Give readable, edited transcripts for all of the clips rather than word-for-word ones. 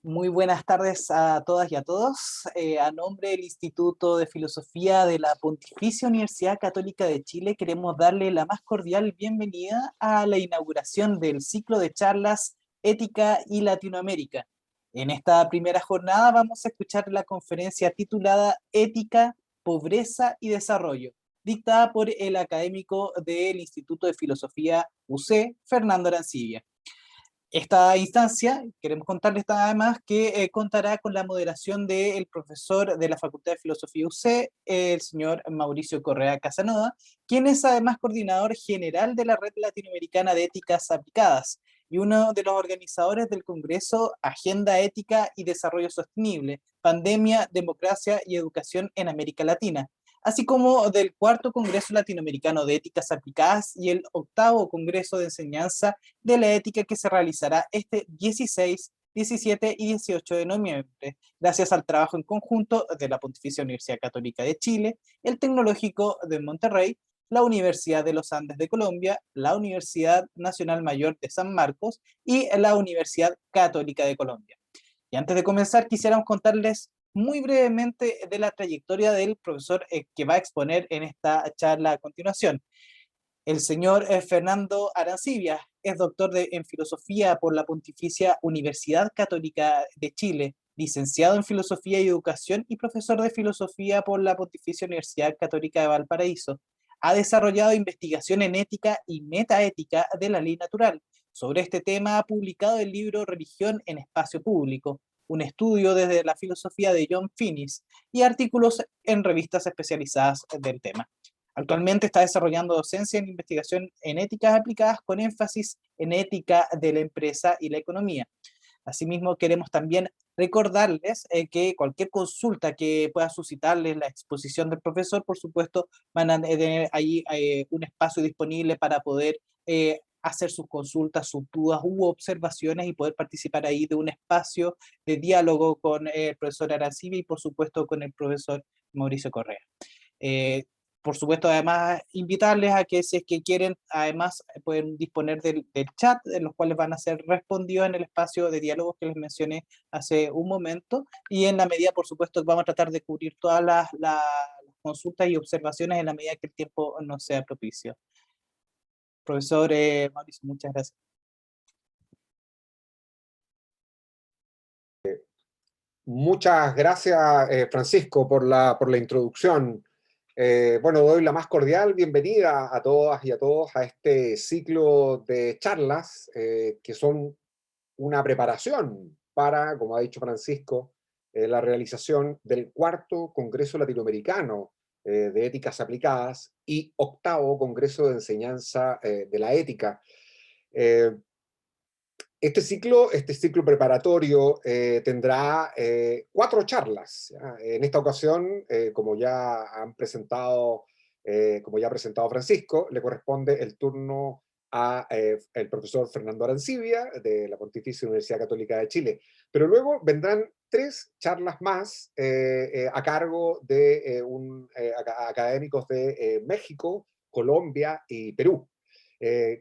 Muy buenas tardes a todas y a todos. A nombre del Instituto de Filosofía de la Pontificia Universidad Católica de Chile, queremos darle la más cordial bienvenida a la inauguración del ciclo de charlas Ética y Latinoamérica. En esta primera jornada vamos a escuchar la conferencia titulada Ética, Pobreza y Desarrollo, dictada por el académico del Instituto de Filosofía UC, Fernando Arancibia. Esta instancia, queremos contarles además que contará con la moderación del profesor de la Facultad de Filosofía UC, el señor Mauricio Correa Casanova, quien es además coordinador general de la Red Latinoamericana de Éticas Aplicadas y uno de los organizadores del Congreso Agenda Ética y Desarrollo Sostenible, Pandemia, Democracia y Educación en América Latina, así como del cuarto Congreso Latinoamericano de Éticas Aplicadas y el octavo Congreso de Enseñanza de la Ética que se realizará este 16, 17 y 18 de noviembre, gracias al trabajo en conjunto de la Pontificia Universidad Católica de Chile, el Tecnológico de Monterrey, la Universidad de los Andes de Colombia, la Universidad Nacional Mayor de San Marcos y la Universidad Católica de Colombia. Y antes de comenzar, quisiéramos contarles muy brevemente de la trayectoria del profesor que va a exponer en esta charla a continuación. El señor Fernando Arancibia es doctor en filosofía por la Pontificia Universidad Católica de Chile, licenciado en filosofía y educación y profesor de filosofía por la Pontificia Universidad Católica de Valparaíso. Ha desarrollado investigación en ética y metaética de la ley natural. Sobre este tema ha publicado el libro Religión en Espacio Público, un estudio desde la filosofía de John Finnis, y artículos en revistas especializadas del tema. Actualmente está desarrollando docencia en investigación en éticas aplicadas con énfasis en ética de la empresa y la economía. Asimismo, queremos también recordarles que cualquier consulta que pueda suscitarles la exposición del profesor, por supuesto, van a tener ahí un espacio disponible para poder hacer sus consultas, sus dudas u observaciones y poder participar ahí de un espacio de diálogo con el profesor Arancibia y, por supuesto, con el profesor Mauricio Correa. Eh, por supuesto, además, invitarles a que si es que quieren, además, pueden disponer del chat, en los cuales van a ser respondidos en el espacio de diálogos que les mencioné hace un momento, y en la medida, por supuesto, vamos a tratar de cubrir todas las consultas y observaciones en la medida que el tiempo nos sea propicio. Profesor Mauricio, muchas gracias. Muchas gracias, Francisco, por la introducción. Bueno, doy la más cordial bienvenida a todas y a todos a este ciclo de charlas que son una preparación para, como ha dicho Francisco, la realización del cuarto Congreso Latinoamericano de Éticas Aplicadas y octavo Congreso de Enseñanza de la Ética. Este ciclo preparatorio tendrá 4 charlas. ¿Ya? En esta ocasión, como ya ha presentado Francisco, le corresponde el turno a el profesor Fernando Arancibia, de la Pontificia Universidad Católica de Chile. Pero luego vendrán 3 charlas más a cargo de académicos de México, Colombia y Perú.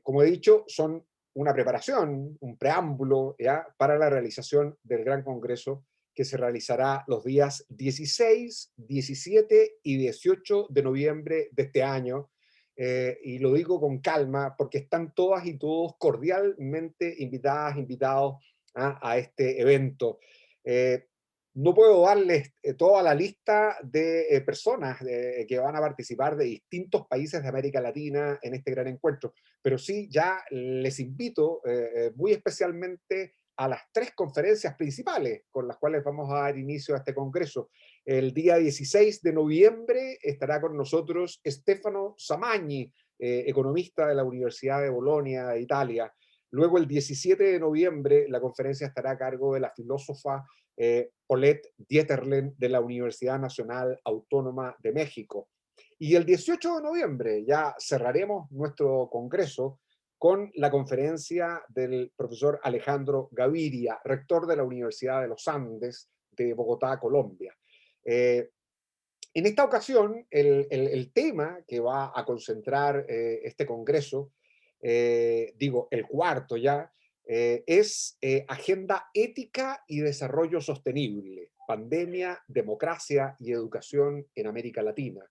Como he dicho, son una preparación, un preámbulo, ¿ya?, para la realización del Gran Congreso que se realizará los días 16, 17 y 18 de noviembre de este año. Y lo digo con calma porque están todas y todos cordialmente invitadas, invitados a este evento. No puedo darles toda la lista de personas que van a participar de distintos países de América Latina en este gran encuentro, pero sí ya les invito muy especialmente a las 3 conferencias principales con las cuales vamos a dar inicio a este congreso. El día 16 de noviembre estará con nosotros Stefano Samagni, economista de la Universidad de Bolonia, de Italia. Luego, el 17 de noviembre, la conferencia estará a cargo de la filósofa Paulette Dieterlen de la Universidad Nacional Autónoma de México. Y el 18 de noviembre ya cerraremos nuestro congreso con la conferencia del profesor Alejandro Gaviria, rector de la Universidad de los Andes de Bogotá, Colombia. En esta ocasión, el tema que va a concentrar este congreso digo, el cuarto ya, es Agenda Ética y Desarrollo Sostenible, Pandemia, Democracia y Educación en América Latina.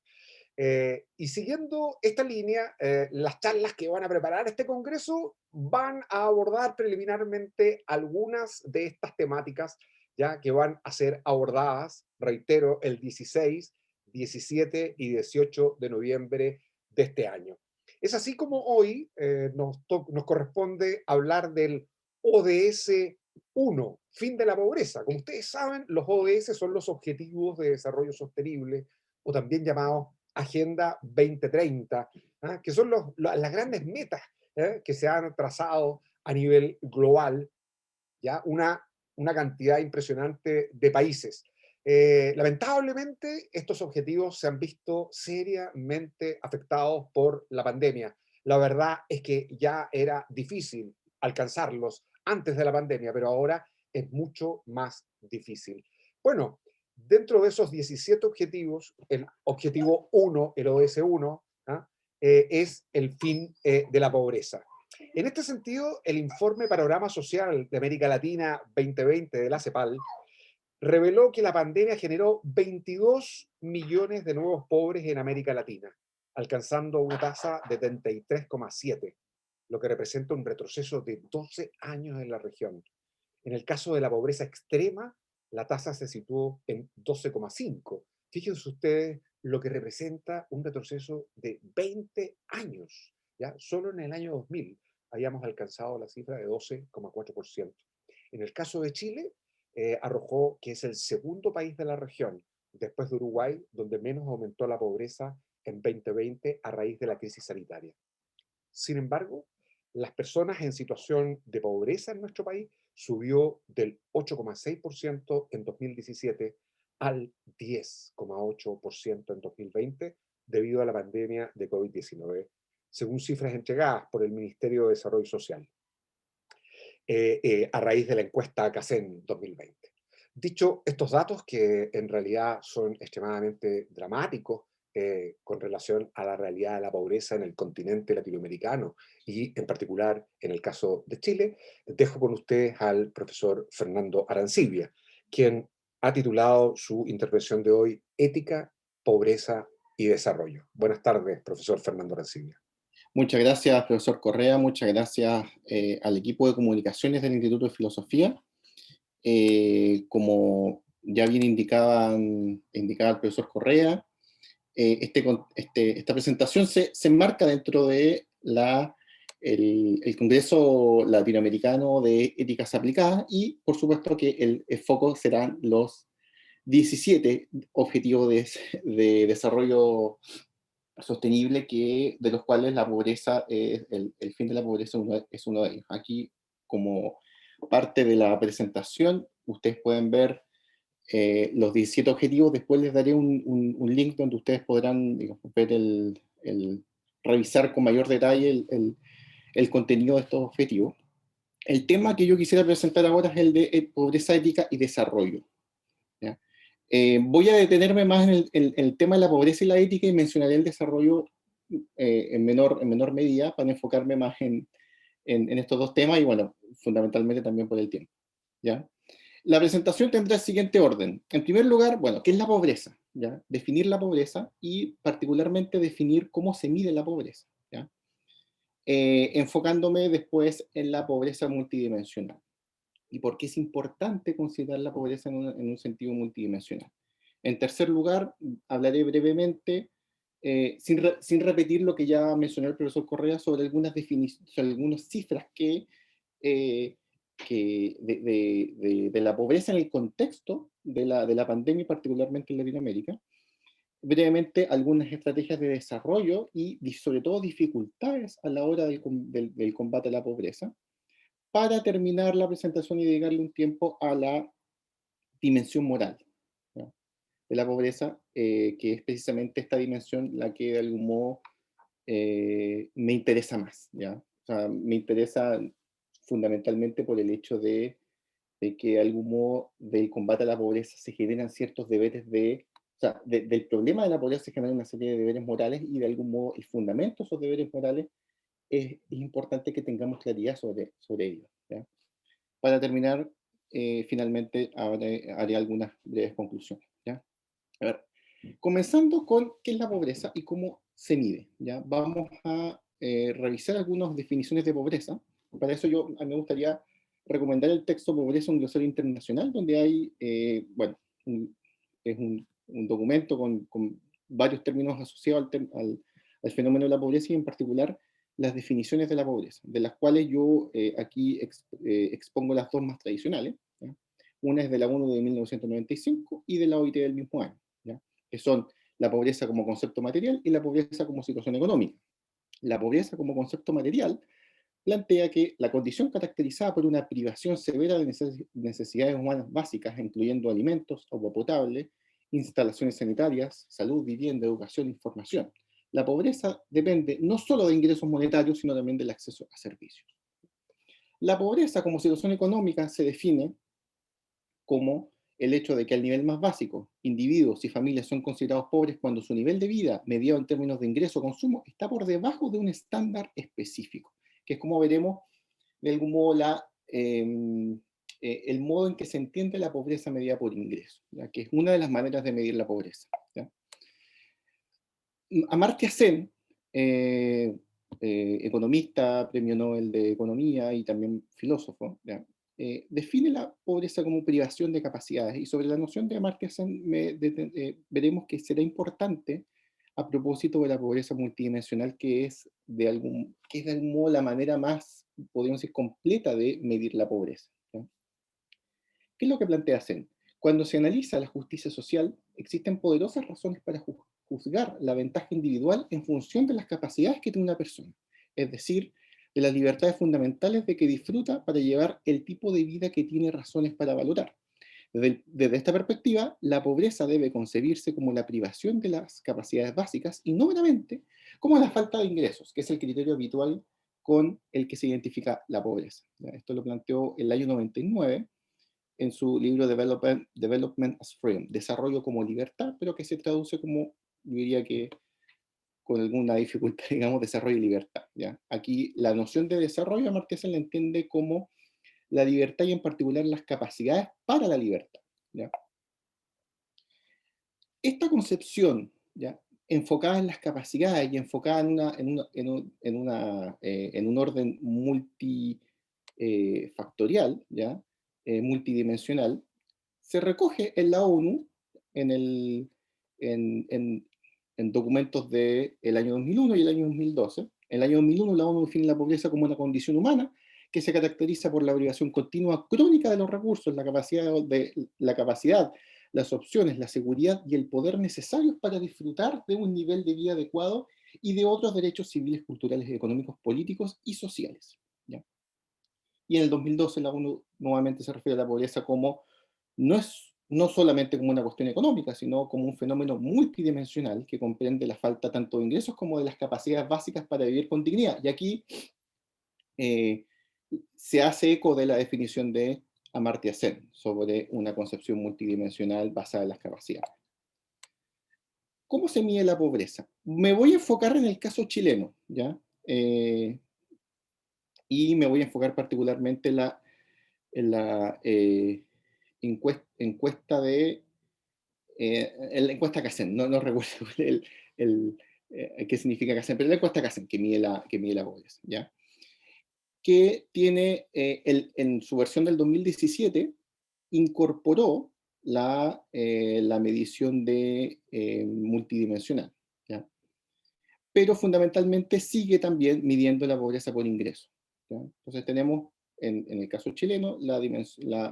Y siguiendo esta línea, las charlas que van a preparar este congreso van a abordar preliminarmente algunas de estas temáticas, ya que van a ser abordadas, reitero, el 16, 17 y 18 de noviembre de este año. Es así como hoy nos corresponde hablar del ODS 1, fin de la pobreza. Como ustedes saben, los ODS son los Objetivos de Desarrollo Sostenible, o también llamados Agenda 2030, ¿ah? Que son las grandes metas que se han trazado a nivel global, ya una cantidad impresionante de países. Lamentablemente, estos objetivos se han visto seriamente afectados por la pandemia. La verdad es que ya era difícil alcanzarlos antes de la pandemia, pero ahora es mucho más difícil. Bueno, dentro de esos 17 objetivos, el objetivo 1, el ODS 1, ¿ah? Es el fin de la pobreza. En este sentido, el informe Panorama Social de América Latina 2020 de la CEPAL reveló que la pandemia generó 22 millones de nuevos pobres en América Latina, alcanzando una tasa de 33,7, lo que representa un retroceso de 12 años en la región. En el caso de la pobreza extrema, la tasa se situó en 12,5. Fíjense ustedes lo que representa un retroceso de 20 años. ¿Ya? Solo en el año 2000 habíamos alcanzado la cifra de 12,4%. En el caso de Chile, arrojó que es el segundo país de la región, después de Uruguay, donde menos aumentó la pobreza en 2020 a raíz de la crisis sanitaria. Sin embargo, las personas en situación de pobreza en nuestro país subió del 8,6% en 2017 al 10,8% en 2020 debido a la pandemia de COVID-19, según cifras entregadas por el Ministerio de Desarrollo Social a raíz de la encuesta CACEN 2020. Dicho estos datos, que en realidad son extremadamente dramáticos con relación a la realidad de la pobreza en el continente latinoamericano y en particular en el caso de Chile, dejo con ustedes al profesor Fernando Arancibia, quien ha titulado su intervención de hoy Ética, Pobreza y Desarrollo. Buenas tardes, profesor Fernando Arancibia. Muchas gracias, profesor Correa. Muchas gracias al equipo de comunicaciones del Instituto de Filosofía. Como ya bien indicaba el profesor Correa, esta presentación se enmarca dentro de el Congreso Latinoamericano de Éticas Aplicadas y, por supuesto, que el foco serán los 17 objetivos de desarrollo sostenible, de los cuales la pobreza, el fin de la pobreza es uno de ellos. Aquí, como parte de la presentación, ustedes pueden ver los 17 objetivos. Después les daré un link donde ustedes podrán, digamos, ver revisar con mayor detalle el contenido de estos objetivos. El tema que yo quisiera presentar ahora es el de pobreza ética y desarrollo, ¿ya? Voy a detenerme más en el tema de la pobreza y la ética y mencionaré el desarrollo en menor medida para enfocarme más en estos dos temas y, bueno, fundamentalmente también por el tiempo, ¿ya? La presentación tendrá el siguiente orden. En primer lugar, bueno, ¿qué es la pobreza? ¿Ya? Definir la pobreza y particularmente definir cómo se mide la pobreza, ¿ya? Enfocándome después en la pobreza multidimensional y por qué es importante considerar la pobreza en un sentido multidimensional. En tercer lugar, hablaré brevemente, sin repetir lo que ya mencionó el profesor Correa, sobre algunas cifras eh, de la pobreza en el contexto de la pandemia, particularmente en Latinoamérica. Brevemente, algunas estrategias de desarrollo y sobre todo dificultades a la hora del combate a la pobreza, para terminar la presentación y dedicarle un tiempo a la dimensión moral, ¿ya?, de la pobreza, que es precisamente esta dimensión la que de algún modo me interesa más, ¿ya? O sea, me interesa fundamentalmente por el hecho de que de algún modo del combate a la pobreza se generan ciertos deberes o sea, del problema de la pobreza se generan una serie de deberes morales y de algún modo el fundamento de esos deberes morales es importante que tengamos claridad sobre ello, ¿ya? Para terminar, finalmente haré algunas breves conclusiones, ¿ya? A ver, comenzando con qué es la pobreza y cómo se mide, ¿ya? Vamos a revisar algunas definiciones de pobreza. Para eso a mí me gustaría recomendar el texto Pobreza, un glosario internacional, donde hay, bueno, es un documento con varios términos asociados al fenómeno de la pobreza y en particular las definiciones de la pobreza, de las cuales yo aquí expongo las dos más tradicionales, ¿ya? Una es de la ONU de 1995 y de la OIT del mismo año, ¿ya? Que son la pobreza como concepto material y la pobreza como situación económica. La pobreza como concepto material plantea que la condición caracterizada por una privación severa de necesidades humanas básicas, incluyendo alimentos, agua potable, instalaciones sanitarias, salud, vivienda, educación, información. La pobreza depende no solo de ingresos monetarios, sino también del acceso a servicios. La pobreza como situación económica se define como el hecho de que al nivel más básico, individuos y familias son considerados pobres cuando su nivel de vida, medido en términos de ingreso o consumo, está por debajo de un estándar específico, que es como veremos de algún modo el modo en que se entiende la pobreza medida por ingreso, ¿ya? Que es una de las maneras de medir la pobreza, ¿ya? Amartya Sen, economista, premio Nobel de Economía y también filósofo, ¿ya? Define la pobreza como privación de capacidades, y sobre la noción de Amartya Sen veremos que será importante a propósito de la pobreza multidimensional, que es de algún modo la manera más, podríamos decir, completa de medir la pobreza, ¿ya? ¿Qué es lo que plantea Sen? Cuando se analiza la justicia social, existen poderosas razones para juzgar la ventaja individual en función de las capacidades que tiene una persona, es decir, de las libertades fundamentales de que disfruta para llevar el tipo de vida que tiene razones para valorar. Desde esta perspectiva, la pobreza debe concebirse como la privación de las capacidades básicas y no meramente como la falta de ingresos, que es el criterio habitual con el que se identifica la pobreza. Esto lo planteó el año 99 en su libro Development as Freedom, Desarrollo como Libertad, pero que se traduce como, yo diría que con alguna dificultad, digamos, desarrollo y libertad, ¿ya? Aquí la noción de desarrollo Amartya Sen la entiende como la libertad y en particular las capacidades para la libertad, ¿ya? Esta concepción, ¿ya?, enfocada en las capacidades y enfocada en un orden multifactorial, ¿ya?, multidimensional, se recoge en la ONU en, el, en documentos del año 2001 y el año 2012. En el año 2001 la ONU define la pobreza como una condición humana que se caracteriza por la privación continua crónica de los recursos, la capacidad, las opciones, la seguridad y el poder necesarios para disfrutar de un nivel de vida adecuado y de otros derechos civiles, culturales, económicos, políticos y sociales, ¿ya? Y en el 2012 la ONU nuevamente se refiere a la pobreza como no solamente como una cuestión económica, sino como un fenómeno multidimensional que comprende la falta tanto de ingresos como de las capacidades básicas para vivir con dignidad. Y aquí se hace eco de la definición de Amartya Sen sobre una concepción multidimensional basada en las capacidades. ¿Cómo se mide la pobreza? Me voy a enfocar en el caso chileno, ¿ya? Y me voy a enfocar particularmente en la encuesta en la encuesta Kaizen, no recuerdo qué significa Kaizen, pero la encuesta Kaizen que mide la pobreza, ¿ya? Que tiene, en su versión del 2017, incorporó la medición de multidimensional, ¿ya? Pero fundamentalmente sigue también midiendo la pobreza por ingreso, ¿ya? Entonces tenemos, en el caso chileno, la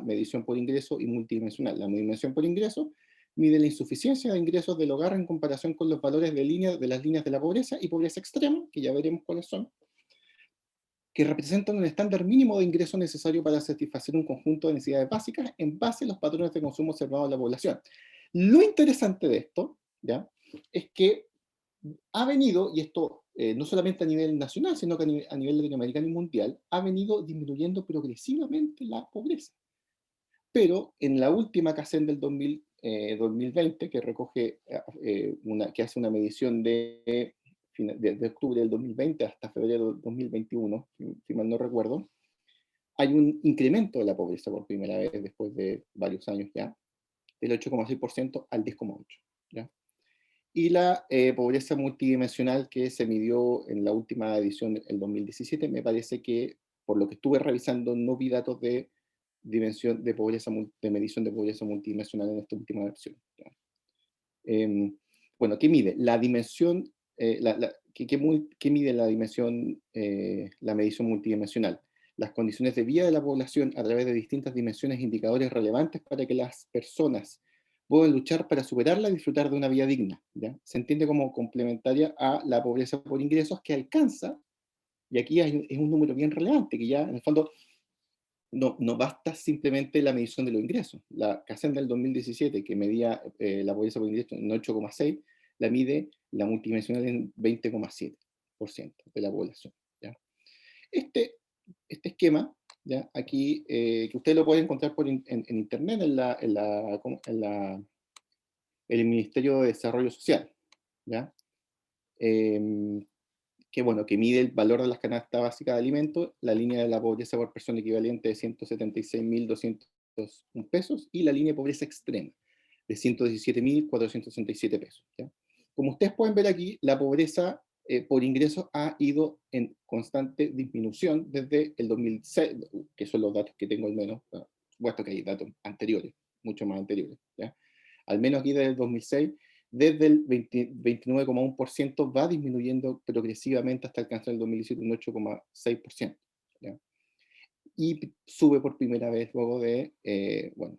medición por ingreso y multidimensional. La medición por ingreso mide la insuficiencia de ingresos del hogar en comparación con los valores de las líneas de la pobreza y pobreza extrema, que ya veremos cuáles son, que representan un estándar mínimo de ingreso necesario para satisfacer un conjunto de necesidades básicas en base a los patrones de consumo observados en la población. Lo interesante de esto, ¿ya?, es que ha venido, y esto no solamente a nivel nacional, sino que a nivel latinoamericano y mundial, ha venido disminuyendo progresivamente la pobreza. Pero en la última Kaizen del 2020, que recoge, que hace una medición de desde octubre del 2020 hasta febrero del 2021, si mal no recuerdo, hay un incremento de la pobreza por primera vez después de varios años ya, del 8,6% al 10,8%. ¿Ya? Y la pobreza multidimensional que se midió en la última edición del 2017, me parece que, por lo que estuve revisando, no vi datos de dimensión de pobreza, de medición de pobreza multidimensional en esta última versión. ¿Ya? Bueno, ¿qué mide? La dimensión, ¿qué mide la dimensión, la medición multidimensional? Las condiciones de vida de la población a través de distintas dimensiones e indicadores relevantes para que las personas puedan luchar para superarla y disfrutar de una vida digna. ¿Ya? Se entiende como complementaria a la pobreza por ingresos que alcanza, y aquí es un número bien relevante, que ya en el fondo no basta simplemente la medición de los ingresos. La CACEN del 2017, que medía la pobreza por ingresos en 8,6, la mide la multidimensional en 20,7% de la población. ¿Ya? Este esquema, ¿ya? Aquí, que ustedes lo pueden encontrar en internet, en el Ministerio de Desarrollo Social, ¿ya? Que mide el valor de las canastas básicas de alimentos, la línea de la pobreza por persona equivalente de 176.201 pesos, y la línea de pobreza extrema, de 117.467 pesos. ¿Ya? Como ustedes pueden ver aquí, la pobreza por ingresos ha ido en constante disminución desde el 2006, que son los datos que tengo al menos, por supuesto que hay datos anteriores, mucho más anteriores, ¿ya? Al menos aquí desde el 2006, desde el 29,1% va disminuyendo progresivamente hasta alcanzar el 2017 un 8,6%. ¿Ya? Y sube por primera vez luego de,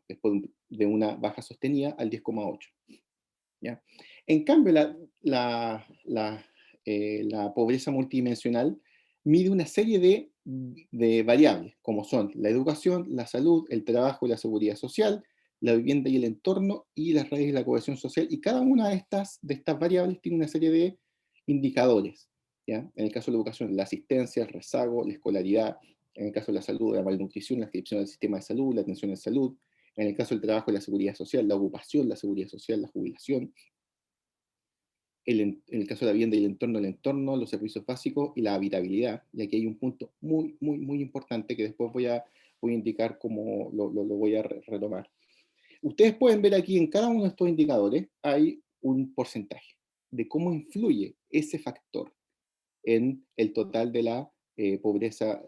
después de una baja sostenida al 10,8%. ¿Ya? En cambio, la pobreza multidimensional mide una serie de variables, como son la educación, la salud, el trabajo y la seguridad social, la vivienda y el entorno, y las redes y la cohesión social, y cada una de estas variables tiene una serie de indicadores. ¿Ya? En el caso de la educación, la asistencia, el rezago, la escolaridad; en el caso de la salud, la malnutrición, la inscripción del sistema de salud, la atención en salud; en el caso del trabajo, la seguridad social, la ocupación, la seguridad social, la jubilación; en el caso de la vivienda y el entorno, los servicios básicos y la habitabilidad. Y aquí hay un punto muy, muy, muy importante que después voy a indicar cómo lo voy a retomar. Ustedes pueden ver aquí en cada uno de estos indicadores hay un porcentaje de cómo influye ese factor en el total de la pobreza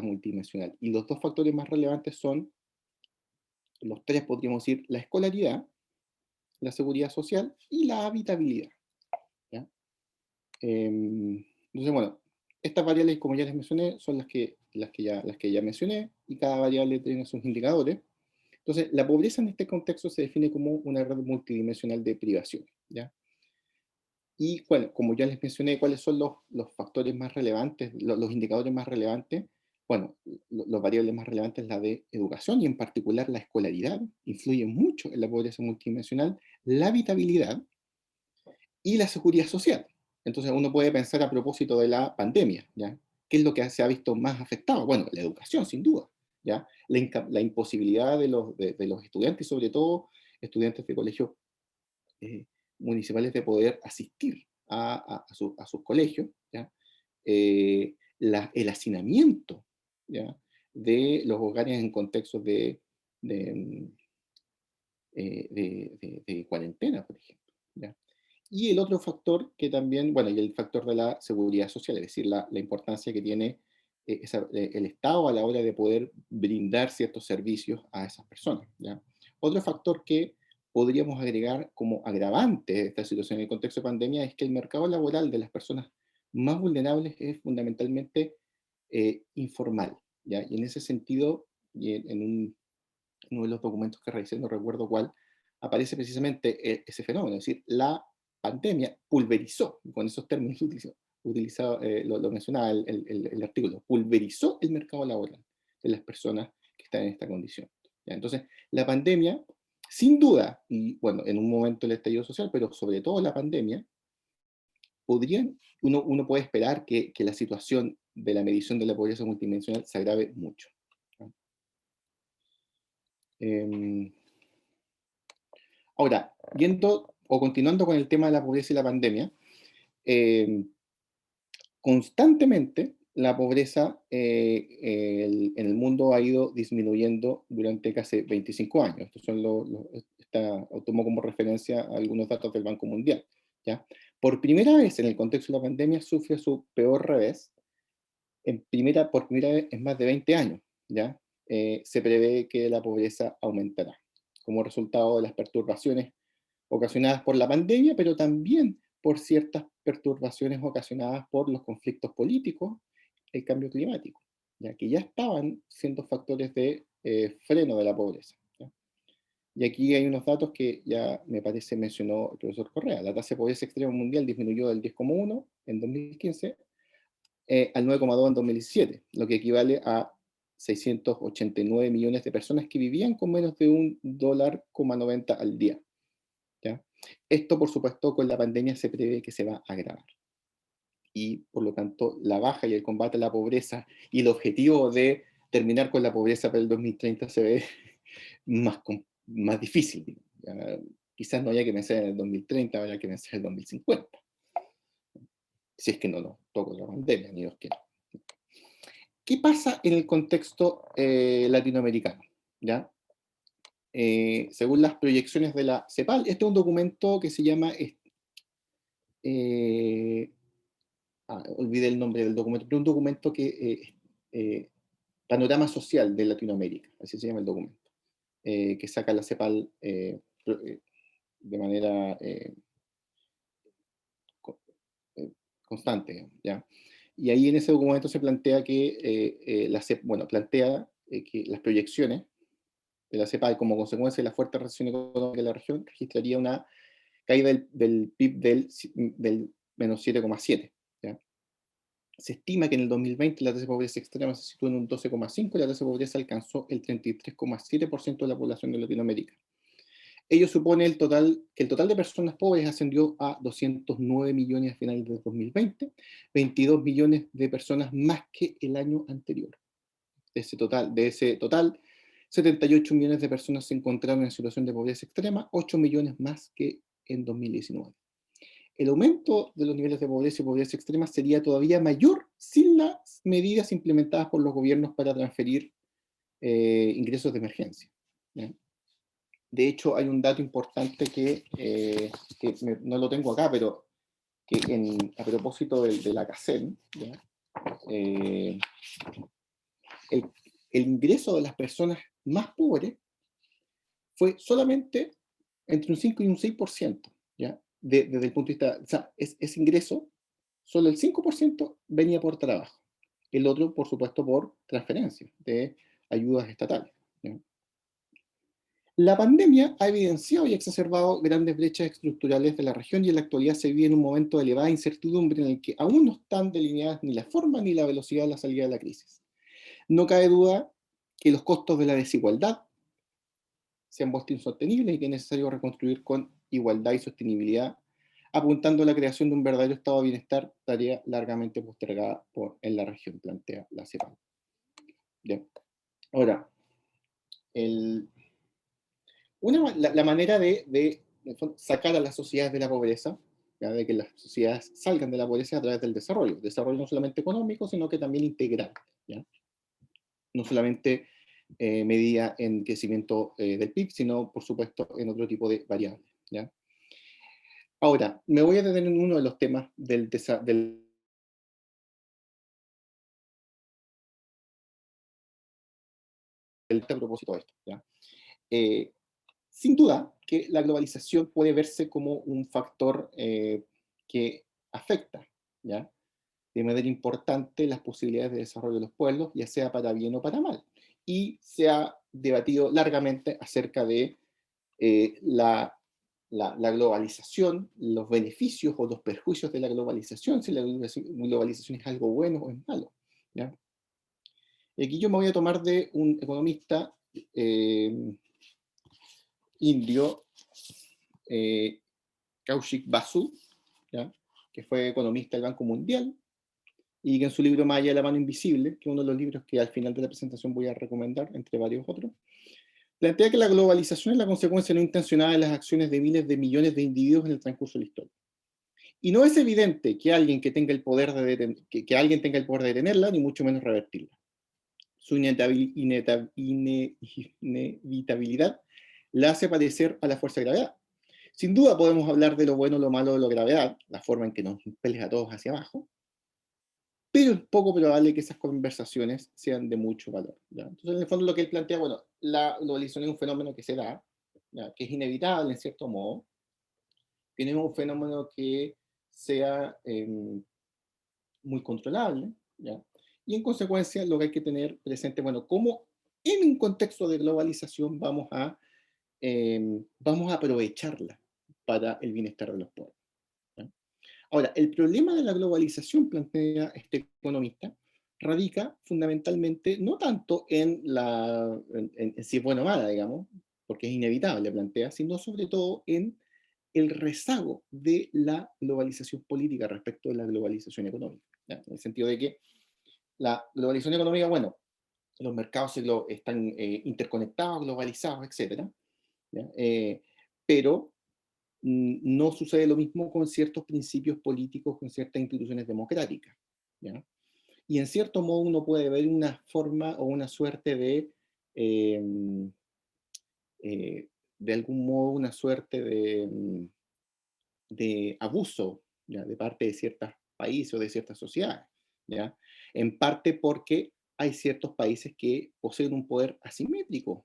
multidimensional. Y los dos factores más relevantes son, los tres podríamos decir, la escolaridad, la seguridad social y la habitabilidad. ¿Ya? Entonces, bueno, estas variables, como ya les mencioné, son las que ya mencioné, y cada variable tiene sus indicadores. Entonces, la pobreza en este contexto se define como una red multidimensional de privación. ¿Ya? Y bueno, como ya les mencioné, ¿cuáles son los factores más relevantes, los indicadores más relevantes? Bueno, los variables más relevantes, la de educación, y en particular la escolaridad, influye mucho en la pobreza multidimensional, la habitabilidad y la seguridad social. Entonces uno puede pensar a propósito de la pandemia, ¿ya? ¿Qué es lo que se ha visto más afectado? Bueno, la educación, sin duda, ¿ya? La imposibilidad de los estudiantes, y sobre todo estudiantes de colegios municipales, de poder asistir a sus colegios, ¿ya? El hacinamiento, ¿ya? De los hogares en contextos de cuarentena, por ejemplo, ¿ya? Y el otro factor que también, bueno, y el factor de la seguridad social, es decir, la importancia que tiene el Estado a la hora de poder brindar ciertos servicios a esas personas, ¿ya? Otro factor que podríamos agregar como agravante de esta situación en el contexto de pandemia es que el mercado laboral de las personas más vulnerables es fundamentalmente informal, ¿ya? Y en ese sentido, y en uno de los documentos que revisé, no recuerdo cuál, aparece precisamente ese fenómeno, es decir, la pandemia pulverizó, con esos términos utilizados, lo mencionaba el artículo, pulverizó el mercado laboral de las personas que están en esta condición. ¿Ya? Entonces, la pandemia, sin duda, y bueno, en un momento el estallido social, pero sobre todo la pandemia, uno puede esperar que la situación de la medición de la pobreza multidimensional se agrave mucho. Ahora, continuando con el tema de la pobreza y la pandemia, constantemente la pobreza en el mundo ha ido disminuyendo durante casi 25 años. Estos son tomo como referencia algunos datos del Banco Mundial, ¿ya? Por primera vez en el contexto de la pandemia sufre su peor revés, por primera vez en más de 20 años, ¿ya? Se prevé que la pobreza aumentará como resultado de las perturbaciones ocasionadas por la pandemia, pero también por ciertas perturbaciones ocasionadas por los conflictos políticos, el cambio climático, ya que ya estaban siendo factores de freno de la pobreza, ¿ya? Y aquí hay unos datos que ya me parece mencionó el profesor Correa. La tasa de pobreza extrema mundial disminuyó del 10,1 en 2015 al 9,2 en 2017, lo que equivale a 689 millones de personas que vivían con menos de $1,90 al día, ¿ya? Esto, por supuesto, con la pandemia se prevé que se va a agravar. Y, por lo tanto, la baja y el combate a la pobreza y el objetivo de terminar con la pobreza para el 2030 se ve más difícil. Quizás no haya que pensar en el 2030, haya que pensar en el 2050. Si es que no nos toca la pandemia, ni Dios quiera. ¿Qué pasa en el contexto latinoamericano? ¿Ya? Según las proyecciones de la CEPAL, este es un documento que se llama, olvidé el nombre del documento, pero un documento que, Panorama Social de Latinoamérica, así se llama el documento, que saca la CEPAL de manera constante, ¿ya? Y ahí en ese documento se plantea que, plantea que las proyecciones de la CEPAL como consecuencia de la fuerte recesión económica de la región registraría una caída del PIB del menos 7,7. ¿Ya? Se estima que en el 2020 la tasa de pobreza extrema se sitúa en un 12,5 y la tasa de pobreza alcanzó el 33,7% de la población de Latinoamérica. Ello supone que el total de personas pobres ascendió a 209 millones a finales de 2020, 22 millones de personas más que el año anterior. De ese total, 78 millones de personas se encontraron en situación de pobreza extrema, 8 millones más que en 2019. El aumento de los niveles de pobreza y pobreza extrema sería todavía mayor sin las medidas implementadas por los gobiernos para transferir ingresos de emergencia, ¿ya? De hecho, hay un dato importante que no lo tengo acá, pero que a propósito de la CACEN, ¿ya? El ingreso de las personas más pobres fue solamente entre un 5 y un 6%, ¿ya? Desde el punto de vista, o sea, ese ingreso, solo el 5% venía por trabajo. El otro, por supuesto, por transferencias de ayudas estatales, ¿ya? La pandemia ha evidenciado y exacerbado grandes brechas estructurales de la región y en la actualidad se vive en un momento de elevada incertidumbre en el que aún no están delineadas ni la forma ni la velocidad de la salida de la crisis. No cabe duda que los costos de la desigualdad se han vuelto insostenibles y que es necesario reconstruir con igualdad y sostenibilidad, apuntando a la creación de un verdadero estado de bienestar, tarea largamente postergada en la región, plantea la CEPAL. Bien. Ahora, la manera de sacar a las sociedades de la pobreza, ¿ya? De que las sociedades salgan de la pobreza a través del desarrollo no solamente económico, sino que también integral, ¿ya? No solamente medida en crecimiento del PIB, sino, por supuesto, en otro tipo de variables, ¿ya? Ahora, me voy a detener en uno de los temas a propósito de esto, ¿ya? Sin duda que la globalización puede verse como un factor que afecta, ¿ya? De manera importante las posibilidades de desarrollo de los pueblos, ya sea para bien o para mal. Y se ha debatido largamente acerca de la globalización, los beneficios o los perjuicios de la globalización, si la globalización es algo bueno o es malo, ¿ya? Y aquí yo me voy a tomar de un economista indio, Kaushik Basu, ¿ya? Que fue economista del Banco Mundial, y que en su libro Maya, la mano invisible, que es uno de los libros que al final de la presentación voy a recomendar, entre varios otros, plantea que la globalización es la consecuencia no intencionada de las acciones de miles de millones de individuos en el transcurso de la historia. Y no es evidente que alguien que tenga el poder que alguien tenga el poder de detenerla, ni mucho menos revertirla. Su inevitabilidad la hace parecer a la fuerza de gravedad. Sin duda podemos hablar de lo bueno, lo malo de la gravedad, la forma en que nos impele a todos hacia abajo, pero es poco probable que esas conversaciones sean de mucho valor, ¿ya? Entonces, en el fondo, lo que él plantea, bueno, la globalización es un fenómeno que se da, ¿ya? Que es inevitable en cierto modo, que no es un fenómeno que sea muy controlable, ¿ya? Y en consecuencia, lo que hay que tener presente, bueno, cómo en un contexto de globalización vamos a aprovecharla para el bienestar de los pueblos, ¿ya? Ahora, el problema de la globalización, plantea este economista, radica fundamentalmente no tanto en si es buena o mala, digamos, porque es inevitable, plantea, sino sobre todo en el rezago de la globalización política respecto de la globalización económica, ¿ya? En el sentido de que la globalización económica, bueno, los mercados están interconectados, globalizados, etc. ¿Ya? Pero no sucede lo mismo con ciertos principios políticos, con ciertas instituciones democráticas, ¿ya? Y en cierto modo uno puede ver una forma o una suerte eh, de algún modo, una suerte de abuso, ¿ya? De parte de ciertos países o de ciertas sociedades, ¿ya? En parte porque hay ciertos países que poseen un poder asimétrico,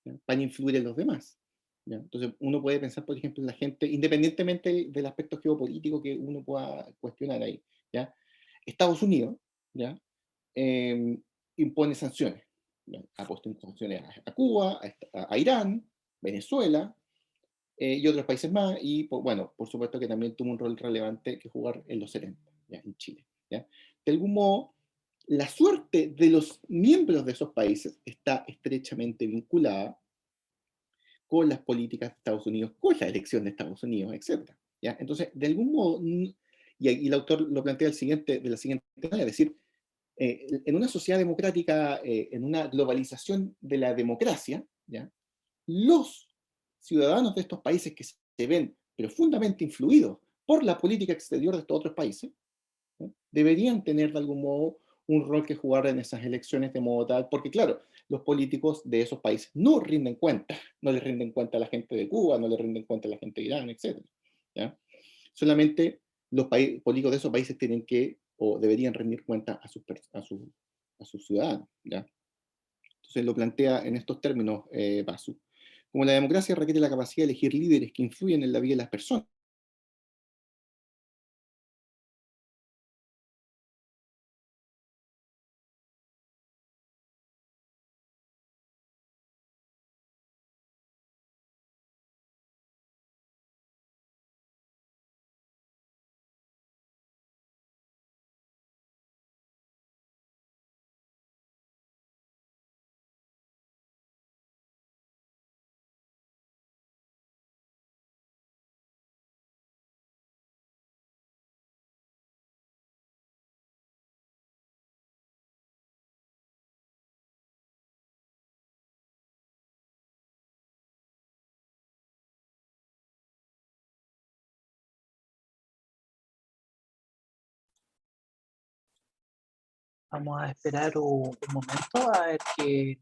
¿ya? Para influir en los demás, ¿ya? Entonces uno puede pensar, por ejemplo, en la gente, independientemente del aspecto geopolítico que uno pueda cuestionar ahí, ¿ya? Estados Unidos, ¿ya? Eh, impone sanciones, ¿ya? Ha puesto sanciones a Cuba, a Irán, Venezuela, y otros países más, y bueno, por supuesto que también tuvo un rol relevante que jugar en los 70, ¿ya? En Chile, ¿ya? De algún modo, la suerte de los miembros de esos países está estrechamente vinculada con las políticas de Estados Unidos, con la elección de Estados Unidos, etc. ¿Ya? Entonces, de algún modo, y el autor lo plantea de la siguiente manera, es decir, en una sociedad democrática, en una globalización de la democracia, ¿ya? Los ciudadanos de estos países que se ven profundamente influidos por la política exterior de estos otros países, ¿no? Deberían tener de algún modo un rol que jugar en esas elecciones de modo tal, porque claro, los políticos de esos países no rinden cuenta, no les rinden cuenta a la gente de Cuba, no les rinden cuenta a la gente de Irán, etc. ¿Ya? Solamente los políticos de esos países tienen que, o deberían rendir cuenta a sus ciudadanos, ¿ya? Entonces lo plantea en estos términos, Basu. Como la democracia requiere la capacidad de elegir líderes que influyen en la vida de las personas, Vamos a esperar un momento a ver que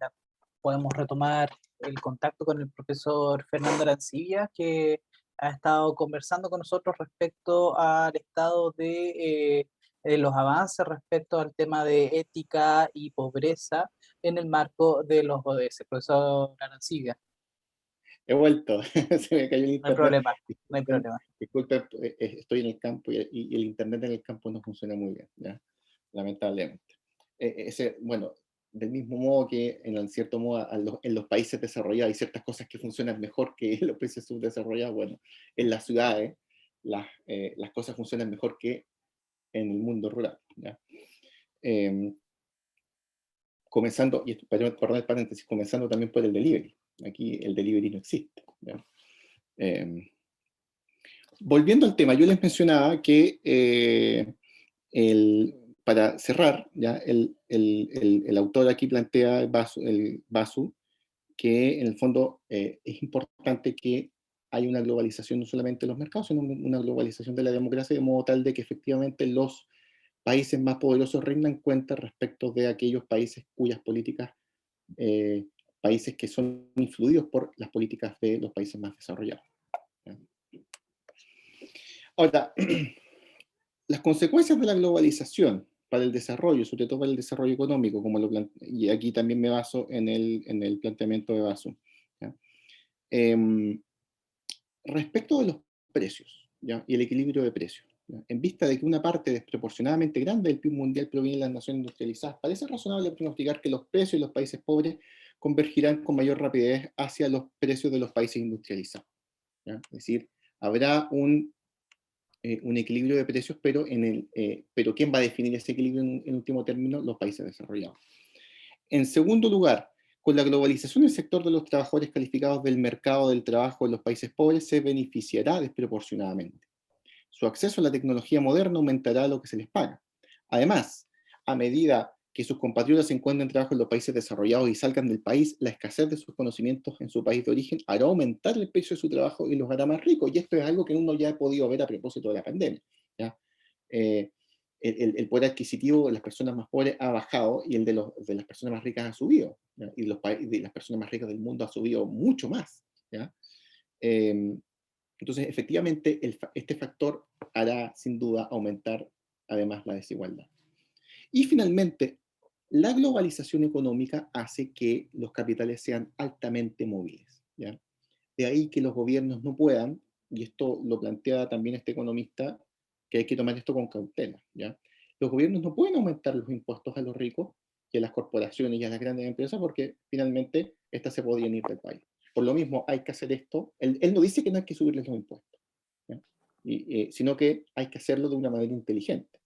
podemos retomar el contacto con el profesor Fernando Arancibia, que ha estado conversando con nosotros respecto al estado de los avances respecto al tema de ética y pobreza en el marco de los ODS. Profesor Arancibia, he vuelto, se me cayó el no hay internet. problema, no hay problema. Disculpen, estoy en el campo y el internet en el campo no funciona muy bien, ¿ya? Lamentablemente. Bueno, del mismo modo que en cierto modo en los países desarrollados hay ciertas cosas que funcionan mejor que en los países subdesarrollados, bueno, en las ciudades las cosas funcionan mejor que en el mundo rural, ¿ya? Eh, Comenzando, y perdón el paréntesis, comenzando también por el delivery. Aquí el delivery no existe, ¿ya? Volviendo al tema, yo les mencionaba que para cerrar, ¿ya? El autor aquí plantea, el Basu, que en el fondo es importante que hay una globalización no solamente de los mercados, sino una globalización de la democracia, de modo tal de que efectivamente los países más poderosos rindan cuenta respecto de aquellos países cuyas políticas, países que son influidos por las políticas de los países más desarrollados. ¿Ya? Ahora, las consecuencias de la globalización para el desarrollo, sobre todo para el desarrollo económico, y aquí también me baso en el planteamiento de Basu. ¿Ya? Respecto de los precios, ¿ya? Y el equilibrio de precios, ¿ya? En vista de que una parte desproporcionadamente grande del PIB mundial proviene de las naciones industrializadas, parece razonable pronosticar que los precios de los países pobres convergirán con mayor rapidez hacia los precios de los países industrializados. ¿Ya? Es decir, habrá un equilibrio de precios, pero ¿quién va a definir ese equilibrio en último término? Los países desarrollados. En segundo lugar, con la globalización, el sector de los trabajadores calificados del mercado del trabajo en los países pobres se beneficiará desproporcionadamente. Su acceso a la tecnología moderna aumentará lo que se les paga. Además, a medida que sus compatriotas encuentren trabajo en los países desarrollados y salgan del país, la escasez de sus conocimientos en su país de origen hará aumentar el precio de su trabajo y los hará más ricos. Y esto es algo que uno ya ha podido ver a propósito de la pandemia, ¿ya? El poder adquisitivo de las personas más pobres ha bajado y el de las personas más ricas ha subido, ¿ya? Y de las personas más ricas del mundo ha subido mucho más, ¿ya? Entonces, efectivamente, este factor hará sin duda aumentar además la desigualdad. Y finalmente, la globalización económica hace que los capitales sean altamente móviles, ¿ya? De ahí que los gobiernos no puedan, y esto lo plantea también este economista, que hay que tomar esto con cautela, ¿ya? Los gobiernos no pueden aumentar los impuestos a los ricos y a las corporaciones y a las grandes empresas porque finalmente estas se podían ir del país. Por lo mismo, hay que hacer esto. Él no dice que no hay que subirles los impuestos, ¿ya? Sino que hay que hacerlo de una manera inteligente.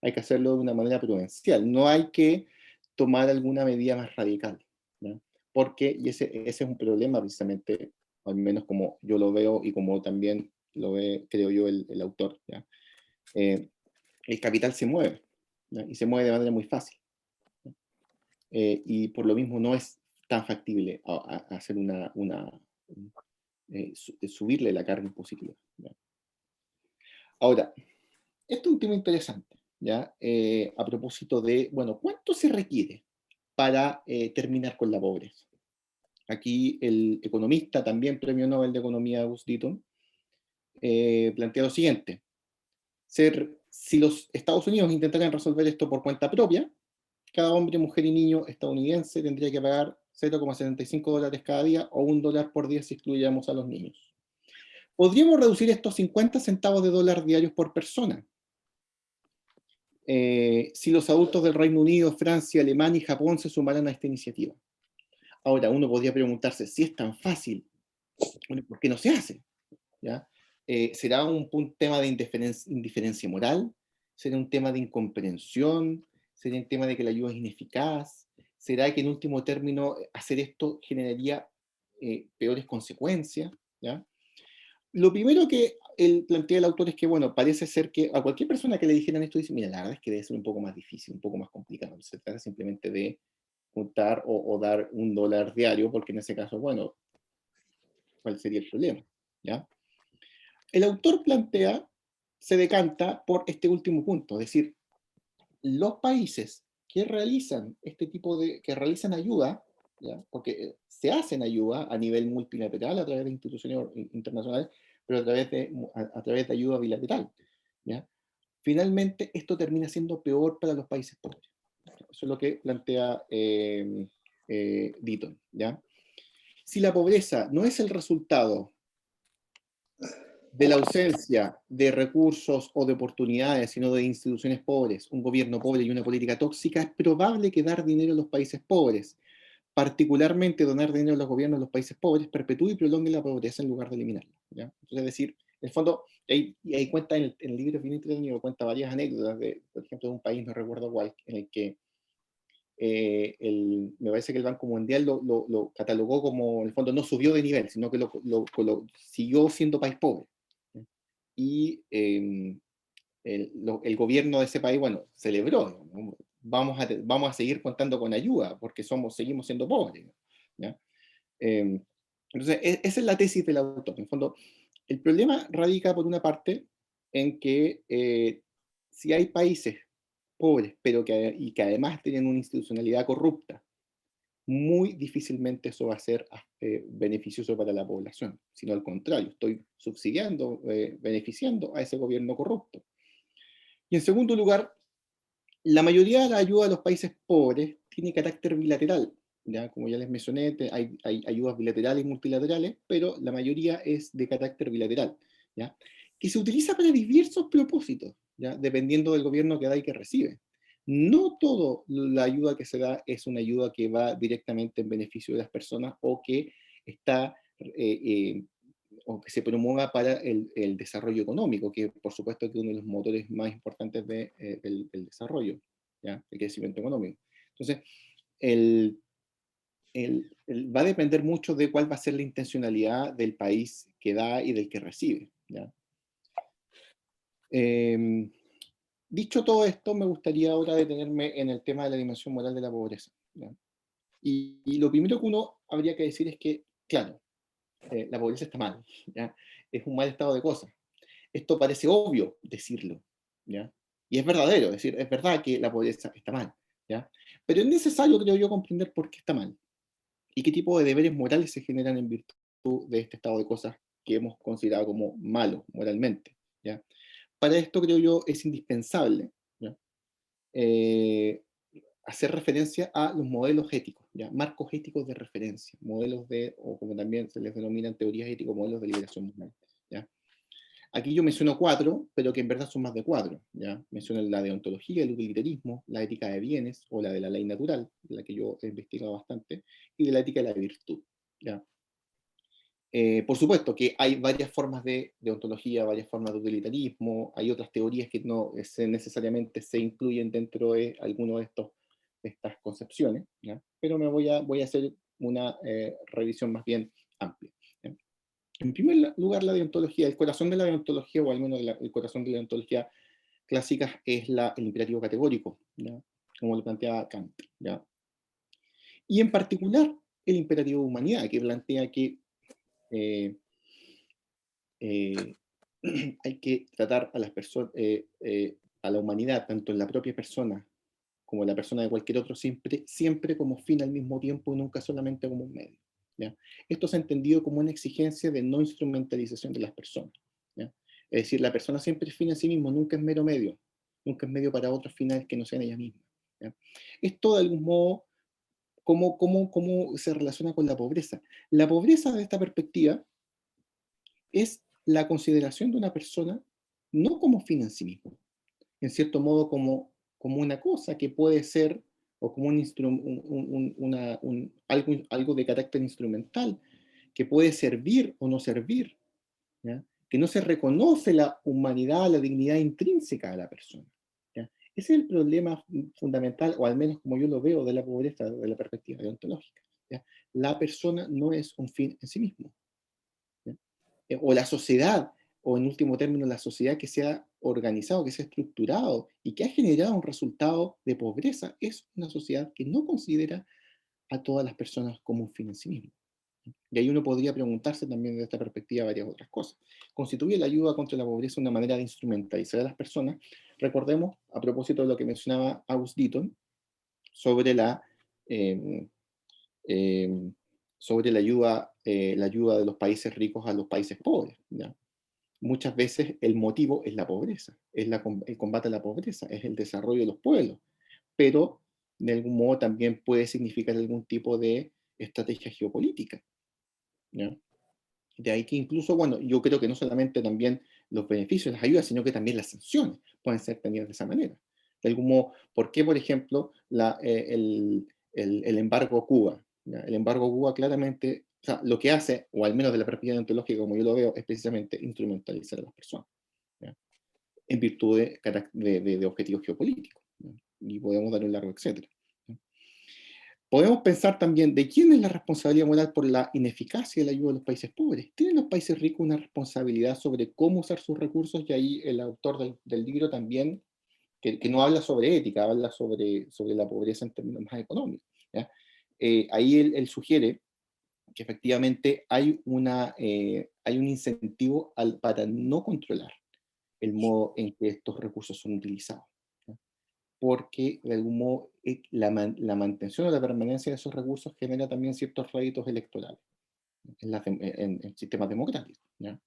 Hay que hacerlo de una manera prudencial. No hay que tomar alguna medida más radical, ¿ya? Porque, y ese es un problema precisamente, al menos como yo lo veo y como también lo ve, creo yo, el autor, ¿ya? El capital se mueve, ¿ya? Y se mueve de manera muy fácil, ¿ya? Y por lo mismo no es tan factible hacer subirle la carga impositiva, ¿ya? Ahora, esto es un tema interesante, ¿ya? A propósito de, bueno, ¿cuánto se requiere para terminar con la pobreza? Aquí el economista, también premio Nobel de Economía, Gus Deaton, plantea lo siguiente: si los Estados Unidos intentaran resolver esto por cuenta propia, cada hombre, mujer y niño estadounidense tendría que pagar $0,75 cada día o $1 por día si excluyamos a los niños. Podríamos reducir estos 50 centavos de dólar diarios por persona. Si los adultos del Reino Unido, Francia, Alemania y Japón se sumaran a esta iniciativa. Ahora, uno podría preguntarse, si es tan fácil, ¿por qué no se hace? ¿Ya? ¿Será un tema de indiferencia moral? ¿Será un tema de incomprensión? ¿Será un tema de que la ayuda es ineficaz? ¿Será que en último término hacer esto generaría peores consecuencias? ¿Ya? Lo primero que plantea el autor es que, bueno, parece ser que a cualquier persona que le dijeran esto dice, mira, la verdad es que debe ser un poco más difícil, un poco más complicado. Se trata simplemente de juntar o dar $1 diario, porque en ese caso, bueno, ¿cuál sería el problema? ¿Ya? El autor se decanta por este último punto, es decir, los países que realizan que realizan ayuda, ¿ya? Porque se hacen ayuda a nivel multilateral a través de instituciones internacionales, pero a través de ayuda bilateral, ¿ya? Finalmente, esto termina siendo peor para los países pobres. Eso es lo que plantea Deaton, ¿ya? Si la pobreza no es el resultado de la ausencia de recursos o de oportunidades, sino de instituciones pobres, un gobierno pobre y una política tóxica, es probable que dar dinero a los países pobres, particularmente donar dinero a los gobiernos de los países pobres, perpetúe y prolongue la pobreza en lugar de eliminarla, ¿ya? Entonces, es decir, en el fondo, ahí cuenta en el libro, es bien entretenido, cuenta varias anécdotas de, por ejemplo, de un país, no recuerdo cuál, en el que me parece que el Banco Mundial lo catalogó como, en el fondo, no subió de nivel, sino que siguió siendo país pobre. Y el gobierno de ese país, bueno, celebró, ¿no? Vamos a seguir contando con ayuda, porque seguimos siendo pobres, ¿ya? Entonces, esa es la tesis del autor. En el fondo, El problema radica, por una parte, en que si hay países pobres, pero que además tienen una institucionalidad corrupta, muy difícilmente eso va a ser beneficioso para la población, sino al contrario, estoy subsidiando, beneficiando a ese gobierno corrupto. Y en segundo lugar, la mayoría de la ayuda a los países pobres tiene carácter bilateral. ¿Ya? Como ya les mencioné, hay ayudas bilaterales y multilaterales, pero la mayoría es de carácter bilateral, ¿ya? Que se utiliza para diversos propósitos, ¿ya? Dependiendo del gobierno que da y que recibe. No toda la ayuda que se da es una ayuda que va directamente en beneficio de las personas o que está o que se promueva para el desarrollo económico, que por supuesto que es uno de los motores más importantes del desarrollo, ¿ya? El crecimiento económico. Entonces, va a depender mucho de cuál va a ser la intencionalidad del país que da y del que recibe, ¿ya? Dicho todo esto, me gustaría ahora detenerme en el tema de la dimensión moral de la pobreza, ¿ya? Y lo primero que uno habría que decir es que, claro, la pobreza está mal, ¿ya? Es un mal estado de cosas. Esto parece obvio decirlo, ¿ya? Y es verdadero, es decir, es verdad que la pobreza está mal, ¿ya? Pero es necesario, creo yo, comprender por qué está mal y qué tipo de deberes morales se generan en virtud de este estado de cosas que hemos considerado como malo moralmente, ¿ya? Para esto, creo yo, es indispensable, ¿ya? Hacer referencia a los modelos éticos, ¿ya? Marcos éticos de referencia, modelos de, o como también se les denominan teorías éticos, modelos de liberación moral, ¿ya? Aquí yo menciono 4, pero que en verdad son más de 4, ¿ya? Menciono la deontología, el utilitarismo, la ética de bienes, o la de la ley natural, de la que yo he investigado bastante, y de la ética de la virtud, ¿ya? Por supuesto que hay varias formas de deontología, varias formas de utilitarismo, hay otras teorías que no necesariamente se incluyen dentro de alguno de estas concepciones, ¿ya? Pero voy a hacer una revisión más bien amplia, ¿ya? En primer lugar, la deontología, el corazón de la deontología, o al menos el corazón de la deontología clásica, es el imperativo categórico, ¿ya? Como lo planteaba Kant, ¿ya? Y en particular, el imperativo de humanidad, que plantea que eh, eh, hay que tratar a las personas, a la humanidad, tanto en la propia persona como en la persona de cualquier otro, siempre como fin al mismo tiempo y nunca solamente como un medio, ¿ya? Esto se ha entendido como una exigencia de no instrumentalización de las personas, ¿ya? Es decir, la persona siempre es fin en sí mismo, nunca es mero medio, nunca es medio para otros finales que no sean ella misma, ¿ya? Esto de algún modo, ¿cómo se relaciona con la pobreza? La pobreza, de esta perspectiva, es la consideración de una persona no como fin en sí mismo, en cierto modo como una cosa que puede ser, o como algo de carácter instrumental, que puede servir o no servir, ¿ya? Que no se reconoce la humanidad, la dignidad intrínseca de la persona, ¿ya? Ese es el problema fundamental, o al menos como yo lo veo de la pobreza, de la perspectiva deontológica, ¿ya? La persona no es un fin en sí mismo, ¿ya? O la sociedad, o en último término la sociedad que se ha organizado, que se ha estructurado y que ha generado un resultado de pobreza, es una sociedad que no considera a todas las personas como un fin en sí mismo. Y ahí uno podría preguntarse también desde esta perspectiva varias otras cosas. ¿Constituye la ayuda contra la pobreza una manera de instrumentalizar a las personas? Recordemos, a propósito de lo que mencionaba August Deaton, sobre eh, eh, la ayuda de los países ricos a los países pobres, ¿ya? Muchas veces el motivo es la pobreza, es el combate a la pobreza, es el desarrollo de los pueblos, pero de algún modo también puede significar algún tipo de estrategia geopolítica, ¿ya? De ahí que incluso, bueno, yo creo que no solamente también los beneficios, las ayudas, sino que también las sanciones pueden ser tenidas de esa manera. De algún modo, ¿por qué, por ejemplo, el embargo a Cuba? ¿Ya? El embargo a Cuba claramente, o sea, lo que hace, o al menos de la perspectiva ontológica como yo lo veo, es precisamente instrumentalizar a las personas, ¿ya? En virtud de objetivos geopolíticos, ¿ya? Y podemos dar un largo etcétera. Podemos pensar también de quién es la responsabilidad moral por la ineficacia de la ayuda de los países pobres. ¿Tienen los países ricos una responsabilidad sobre cómo usar sus recursos? Y ahí el autor del libro también, que no habla sobre ética, habla sobre la pobreza en términos más económicos, ¿ya? Ahí él sugiere que efectivamente hay un incentivo para no controlar el modo en que estos recursos son utilizados, ¿no? Porque de algún modo la mantención o la permanencia de esos recursos genera también ciertos réditos electorales en sistemas democráticos, ¿ya?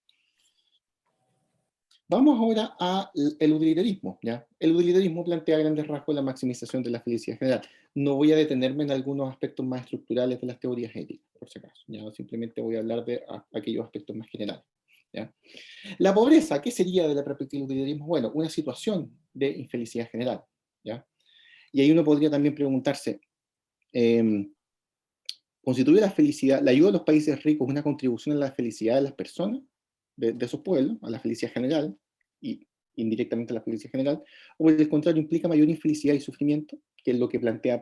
Vamos ahora al utilitarismo, ¿ya? El utilitarismo plantea a grandes rasgos la maximización de la felicidad general. No voy a detenerme en algunos aspectos más estructurales de las teorías éticas, por si acaso, ¿ya? Simplemente voy a hablar de aquellos aspectos más generales, ¿ya? La pobreza, ¿qué sería de la perspectiva del utilitarismo? Bueno, una situación de infelicidad general, ¿ya? Y ahí uno podría también preguntarse, ¿constituye la felicidad, la ayuda de los países ricos una contribución a la felicidad de las personas, de esos pueblos, a la felicidad general, y indirectamente a la felicidad general, o por el contrario implica mayor infelicidad y sufrimiento, que es lo que plantea,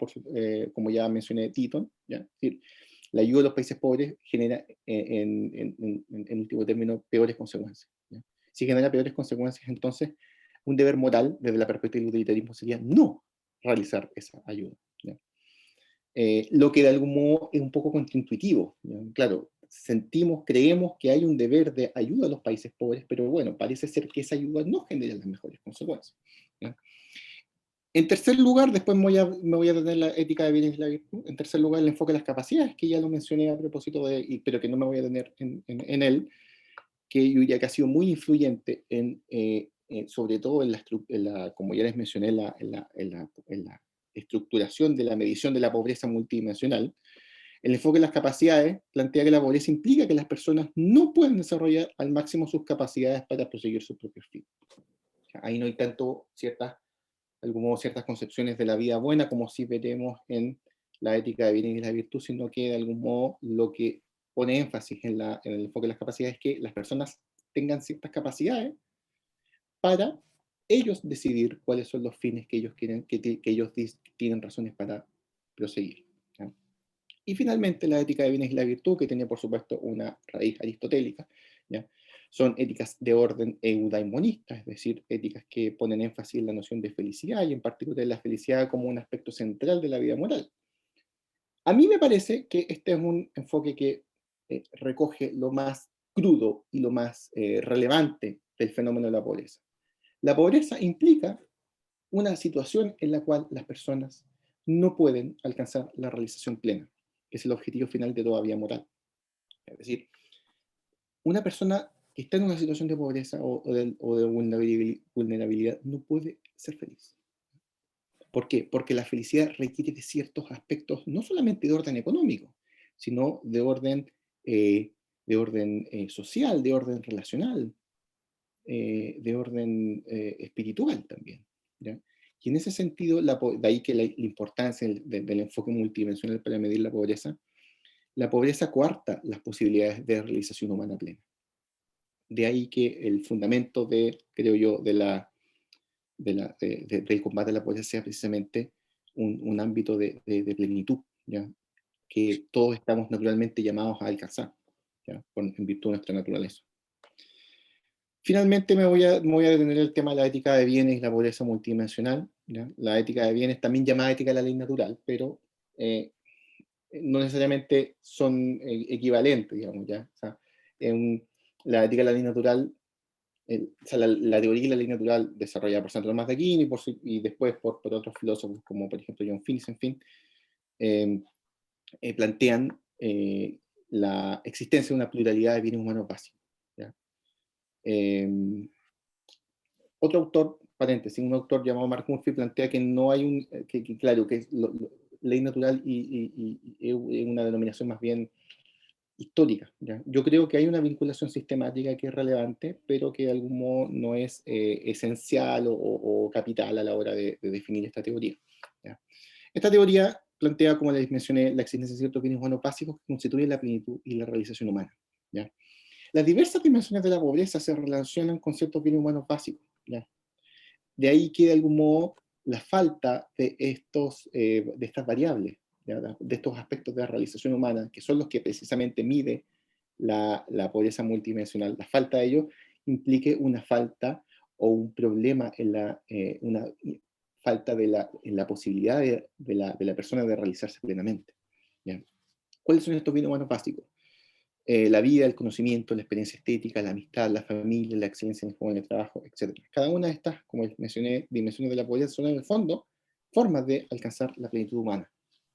como ya mencioné, Tito, ¿ya? Es decir, la ayuda de los países pobres genera, en último término, peores consecuencias, ¿ya? Si genera peores consecuencias, entonces un deber moral desde la perspectiva del utilitarismo sería no realizar esa ayuda, ¿ya? Lo que de algún modo es un poco contraintuitivo, ¿ya? Claro, creemos que hay un deber de ayuda a los países pobres, pero bueno, parece ser que esa ayuda no genera las mejores consecuencias, ¿ya? En tercer lugar, después me voy a tener la ética de bienes y la virtud. En tercer lugar, el enfoque de las capacidades, que ya lo mencioné a propósito pero que no me voy a tener en él, que yo diría que ha sido muy influyente sobre todo como ya les mencioné, en la estructuración de la medición de la pobreza multidimensional. El enfoque de las capacidades plantea que la pobreza implica que las personas no pueden desarrollar al máximo sus capacidades para proseguir sus propios fines. O sea, ahí no hay tanto ciertas concepciones de la vida buena como si veremos en la ética de bienes y la virtud, sino que de algún modo lo que pone énfasis en el enfoque de las capacidades es que las personas tengan ciertas capacidades para ellos decidir cuáles son los fines que ellos quieren, que ellos tienen razones para proseguir, ¿ya? Y finalmente la ética de bienes y la virtud, que tiene por supuesto una raíz aristotélica, ¿ya? Son éticas de orden eudaimonista, es decir, éticas que ponen énfasis en la noción de felicidad y en particular la felicidad como un aspecto central de la vida moral. A mí me parece que este es un enfoque que recoge lo más crudo y lo más relevante del fenómeno de la pobreza. La pobreza implica una situación en la cual las personas no pueden alcanzar la realización plena, que es el objetivo final de toda vida moral. Es decir, una persona que está en una situación de pobreza o de vulnerabilidad no puede ser feliz. ¿Por qué? Porque la felicidad requiere de ciertos aspectos, no solamente de orden económico, sino de orden social, de orden relacional, de orden espiritual también, ¿ya? Y en ese sentido, de ahí que la importancia del enfoque multidimensional para medir la pobreza coarta las posibilidades de realización humana plena. De ahí que el fundamento creo yo, del combate a la pobreza sea precisamente un ámbito de plenitud, ¿ya? Que todos estamos naturalmente llamados a alcanzar, ¿ya? En virtud de nuestra naturaleza. Finalmente me voy a detener el tema de la ética de bienes y la pobreza multidimensional, ¿ya? La ética de bienes, también llamada ética de la ley natural, pero no necesariamente son equivalentes, digamos, ¿ya? O sea, la ética de la ley natural, o sea, la teoría de la ley natural desarrollada por Santo Tomás de Aquino y después por otros filósofos como por ejemplo John Finnis, en fin, plantean la existencia de una pluralidad de bienes humanos básicos, ¿ya? Otro autor, paréntesis, un autor llamado Mark Murphy plantea que no hay claro, que ley natural y es una denominación más bien histórica, ¿ya? Yo creo que hay una vinculación sistemática que es relevante, pero que de algún modo no es esencial o capital a la hora de definir esta teoría, ¿ya? Esta teoría plantea, como les mencioné, la existencia de ciertos bienes humanos básicos que constituyen la plenitud y la realización humana, ¿ya? Las diversas dimensiones de la pobreza se relacionan con ciertos bienes humanos básicos, ¿ya? De ahí que de algún modo la falta de estas variables, ¿ya? De estos aspectos de la realización humana, que son los que precisamente mide la pobreza multidimensional, la falta de ello implique una falta o un problema una falta en la posibilidad de la persona de realizarse plenamente, ¿ya? ¿Cuáles son estos bienes humanos básicos? la vida, el conocimiento, la experiencia estética, la amistad, la familia, la excelencia en el juego, en el trabajo, etc. Cada una de estas, como mencioné, dimensiones de la pobreza son en el fondo formas de alcanzar la plenitud humana,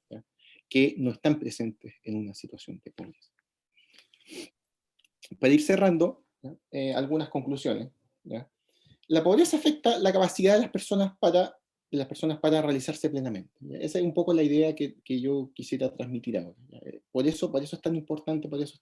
¿ya? Que no están presentes en una situación de pobreza. Para ir cerrando, algunas conclusiones, ¿ya? La pobreza afecta la capacidad de las personas para realizarse plenamente, ¿ya? Esa es un poco la idea que yo quisiera transmitir ahora, ¿ya? Por eso es tan importante, por eso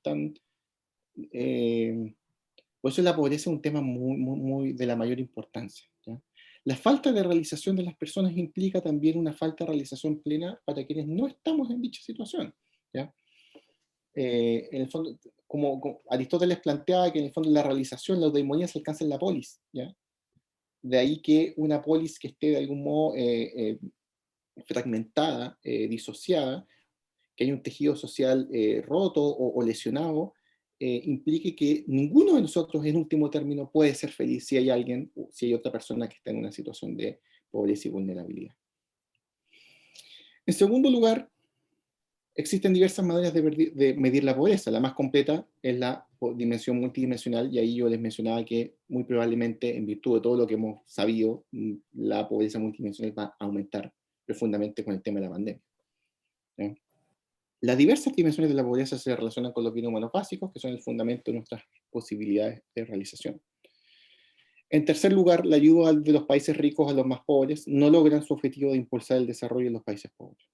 la pobreza es un tema muy de la mayor importancia, ¿ya? La falta de realización de las personas implica también una falta de realización plena para quienes no estamos en dicha situación, ¿ya? En el fondo, como Aristóteles planteaba que en el fondo la realización, la eudaimonía se alcanza en la polis, ¿ya? De ahí que una polis que esté de algún modo fragmentada, disociada, que haya un tejido social roto o lesionado, implique que ninguno de nosotros en último término puede ser feliz si hay alguien, si hay otra persona que está en una situación de pobreza y vulnerabilidad. En segundo lugar, existen diversas maneras de medir la pobreza. La más completa es la dimensión multidimensional, y ahí yo les mencionaba que muy probablemente, en virtud de todo lo que hemos sabido, la pobreza multidimensional va a aumentar profundamente con el tema de la pandemia, ¿sí? Las diversas dimensiones de la pobreza se relacionan con los bienes humanos básicos, que son el fundamento de nuestras posibilidades de realización. En tercer lugar, la ayuda de los países ricos a los más pobres no logran su objetivo de impulsar el desarrollo en los países pobres.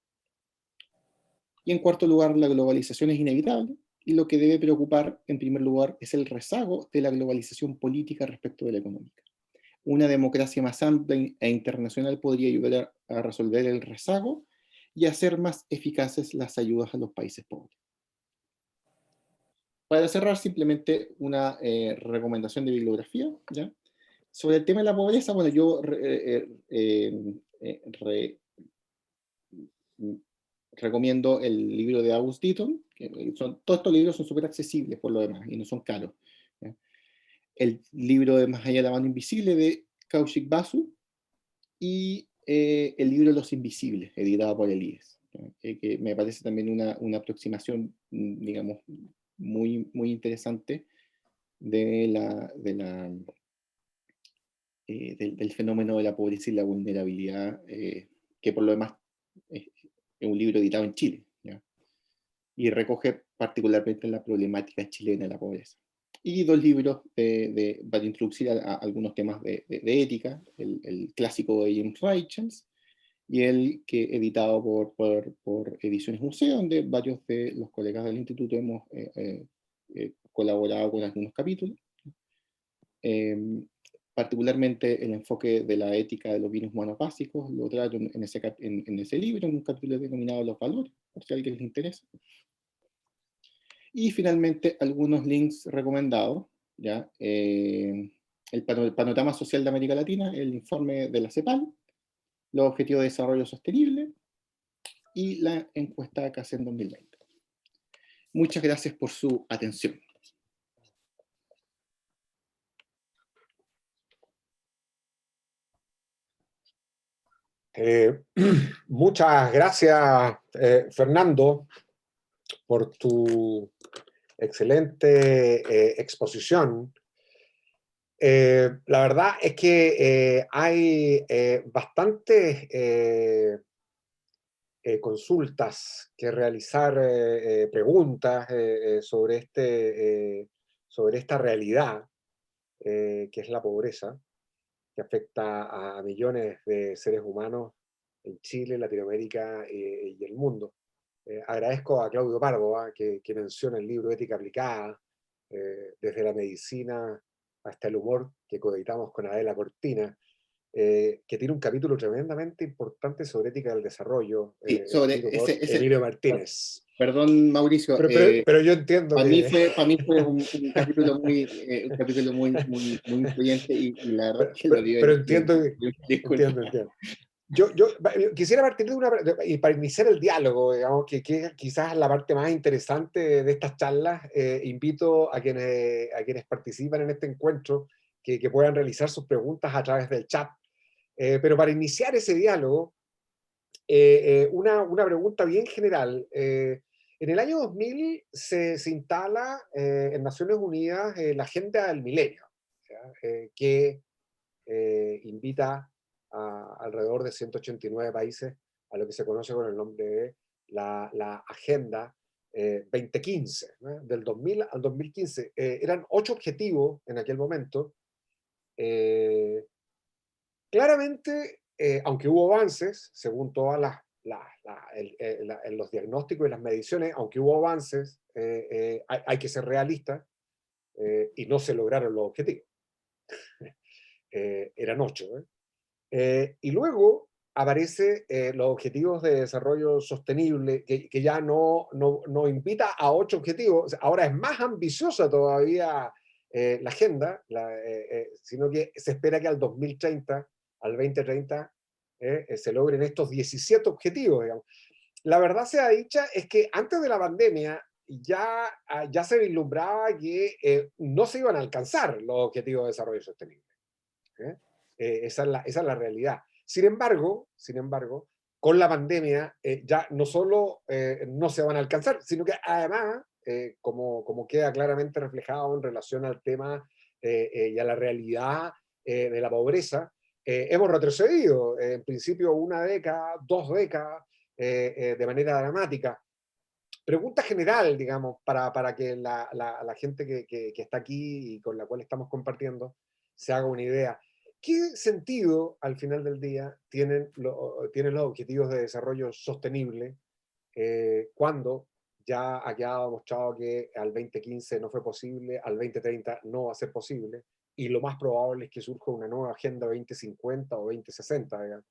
Y en cuarto lugar, la globalización es inevitable, y lo que debe preocupar, en primer lugar, es el rezago de la globalización política respecto de la económica. Una democracia más amplia e internacional podría ayudar a resolver el rezago y hacer más eficaces las ayudas a los países pobres. Para cerrar, simplemente una recomendación de bibliografía, ¿ya? Sobre el tema de la pobreza, bueno, yo recomiendo el libro de August Deaton, todos estos libros son súper accesibles por lo demás y no son caros, ¿ya? El libro de Más allá de la mano invisible de Kaushik Basu y el libro Los Invisibles, editado por el IES, que me parece también una aproximación, digamos, muy interesante del fenómeno de la pobreza y la vulnerabilidad, que por lo demás es un libro editado en Chile, ¿ya? Y recoge particularmente la problemática chilena de la pobreza. Y dos libros para introducir a algunos temas de ética, el clásico de James Reichels y el que editado por Ediciones Museo, donde varios de los colegas del instituto hemos colaborado con algunos capítulos. Particularmente el enfoque de la ética de los bienes humanos básicos, lo trato en ese libro, en un capítulo denominado Los Valores, por si a alguien les interesa. Y finalmente, algunos links recomendados, ¿ya? El panorama social de América Latina, el informe de la CEPAL, los objetivos de desarrollo sostenible y la encuesta CACE en 2020. Muchas gracias por su atención. Muchas gracias, Fernando, por tu excelente exposición. La verdad es que hay bastantes consultas que realizar, preguntas sobre esta realidad que es la pobreza, que afecta a millones de seres humanos en Chile, Latinoamérica y el mundo. Agradezco a Claudio Pardo, que menciona el libro Ética Aplicada, desde la medicina hasta el humor, que coeditamos con Adela Cortina, que tiene un capítulo tremendamente importante sobre ética del desarrollo, Sí, sobre escrito por Emilio Martínez. Perdón, Mauricio. Pero yo entiendo para que... mí fue un capítulo muy influyente y la verdad que lo dio pero entiendo, disculpa. entiendo. Yo quisiera partir y para iniciar el diálogo, digamos, que quizás la parte más interesante de estas charlas, invito a quienes participan en este encuentro que puedan realizar sus preguntas a través del chat. Pero para iniciar ese diálogo, una pregunta bien general. En el año 2000 se instala en Naciones Unidas la Agenda del Milenio, ¿ya? Que invita a alrededor de 189 países a lo que se conoce con el nombre de la Agenda 2015, ¿no? Del 2000 al 2015. Eran 8 objetivos en aquel momento. Claramente, aunque hubo avances, según todas los diagnósticos y las mediciones, aunque hubo avances, hay que ser realistas, y no se lograron los objetivos. Eran 8. Y luego aparecen los objetivos de desarrollo sostenible, que ya no invita a 8 objetivos, o sea, ahora es más ambiciosa todavía la agenda, sino que se espera que al 2030, al 2030, se logren estos 17 objetivos, digamos. La verdad sea dicha es que antes de la pandemia ya se vislumbraba que no se iban a alcanzar los objetivos de desarrollo sostenible. ¿Eh? Esa es la realidad. Sin embargo, con la pandemia ya no solo no se van a alcanzar, sino que además, como queda claramente reflejado en relación al tema y a la realidad de la pobreza, hemos retrocedido, en principio 1 década, 2 décadas, de manera dramática. Pregunta general, digamos, para que la gente que está aquí y con la cual estamos compartiendo se haga una idea. ¿Qué sentido, al final del día, tienen los objetivos de desarrollo sostenible cuando ya ha quedado demostrado que al 2015 no fue posible, al 2030 no va a ser posible, y lo más probable es que surja una nueva Agenda 2050 o 2060, digamos?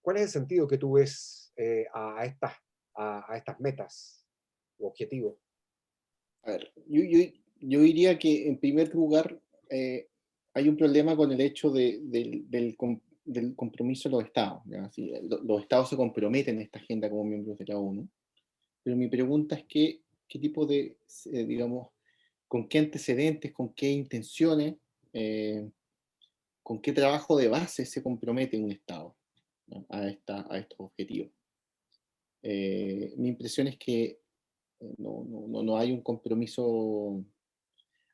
¿Cuál es el sentido que tú ves a estas metas u objetivos? A ver, yo diría que en primer lugar hay un problema con el hecho del compromiso de los estados, ¿ya? Sí, los estados se comprometen en esta agenda como miembros de la ONU, pero mi pregunta es qué tipo de, digamos, con qué antecedentes, con qué intenciones, eh, con qué trabajo de base se compromete un estado, ¿no? A estos objetivos. Mi impresión es que no hay un compromiso.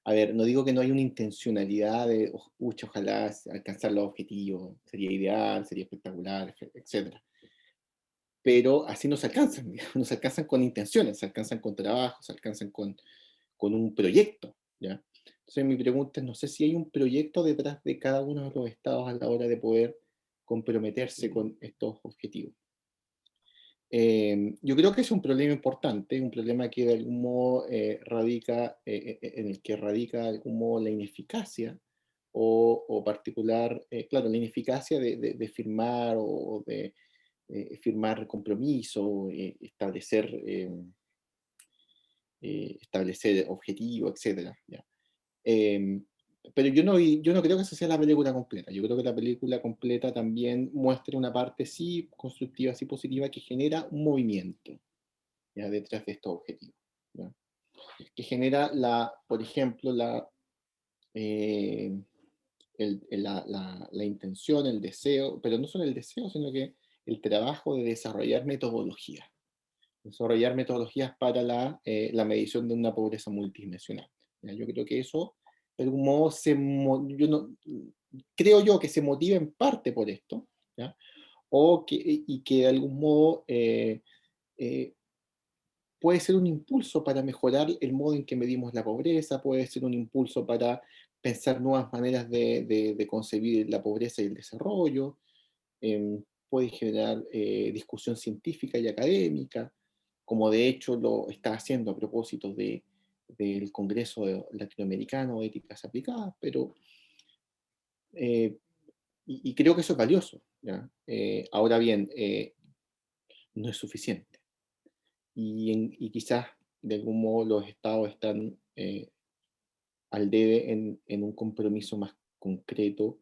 A ver, no digo que no hay una intencionalidad de, ojalá alcanzar los objetivos, sería ideal, sería espectacular, etcétera. Pero así no se alcanzan, digamos, no se alcanzan con intenciones, se alcanzan con trabajo, se alcanzan con un proyecto, ¿ya? Entonces mi pregunta es, no sé si hay un proyecto detrás de cada uno de los estados a la hora de poder comprometerse con estos objetivos. Yo creo que es un problema importante, un problema que de algún modo radica, en el que radica de algún modo la ineficacia o particular, claro, la ineficacia de firmar o de firmar compromiso, establecer objetivos, etcétera, ¿ya? Eh, pero yo no creo que esa sea la película completa. Yo creo que la película completa también muestra una parte sí constructiva, sí positiva, que genera un movimiento, ¿ya? Detrás de estos objetivos, ¿ya? Que genera, por ejemplo, eh, la intención, el deseo, pero no solo el deseo, sino que el trabajo de desarrollar metodologías para la medición de una pobreza multidimensional, ¿ya? Yo creo que eso, de algún modo, creo yo que se motiva en parte por esto, ¿ya? Y que de algún modo eh, puede ser un impulso para mejorar el modo en que medimos la pobreza, puede ser un impulso para pensar nuevas maneras de concebir la pobreza y el desarrollo, puede generar discusión científica y académica, como de hecho lo está haciendo a propósito del Congreso Latinoamericano de Éticas Aplicadas, pero, y creo que eso es valioso, ¿ya? Ahora bien, no es suficiente. Y quizás de algún modo los estados están al debe en un compromiso más concreto,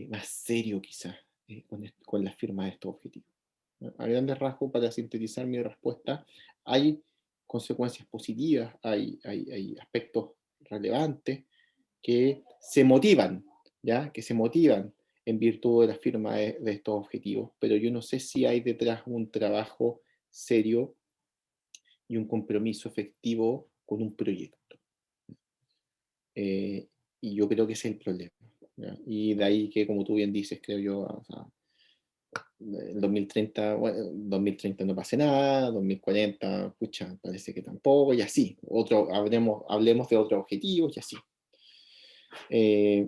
más serio quizás, con la firma de estos objetivos. A grandes rasgos, para sintetizar mi respuesta, hay consecuencias positivas, hay aspectos relevantes que se motivan, ¿ya? Que se motivan en virtud de la firma de estos objetivos, pero yo no sé si hay detrás un trabajo serio y un compromiso efectivo con un proyecto. Y yo creo que ese es el problema, ¿ya? Y de ahí que, como tú bien dices, creo yo, o sea, el 2030, bueno, 2030 no pase nada, 2040, pucha, parece que tampoco, y así. Hablemos de otros objetivos y así.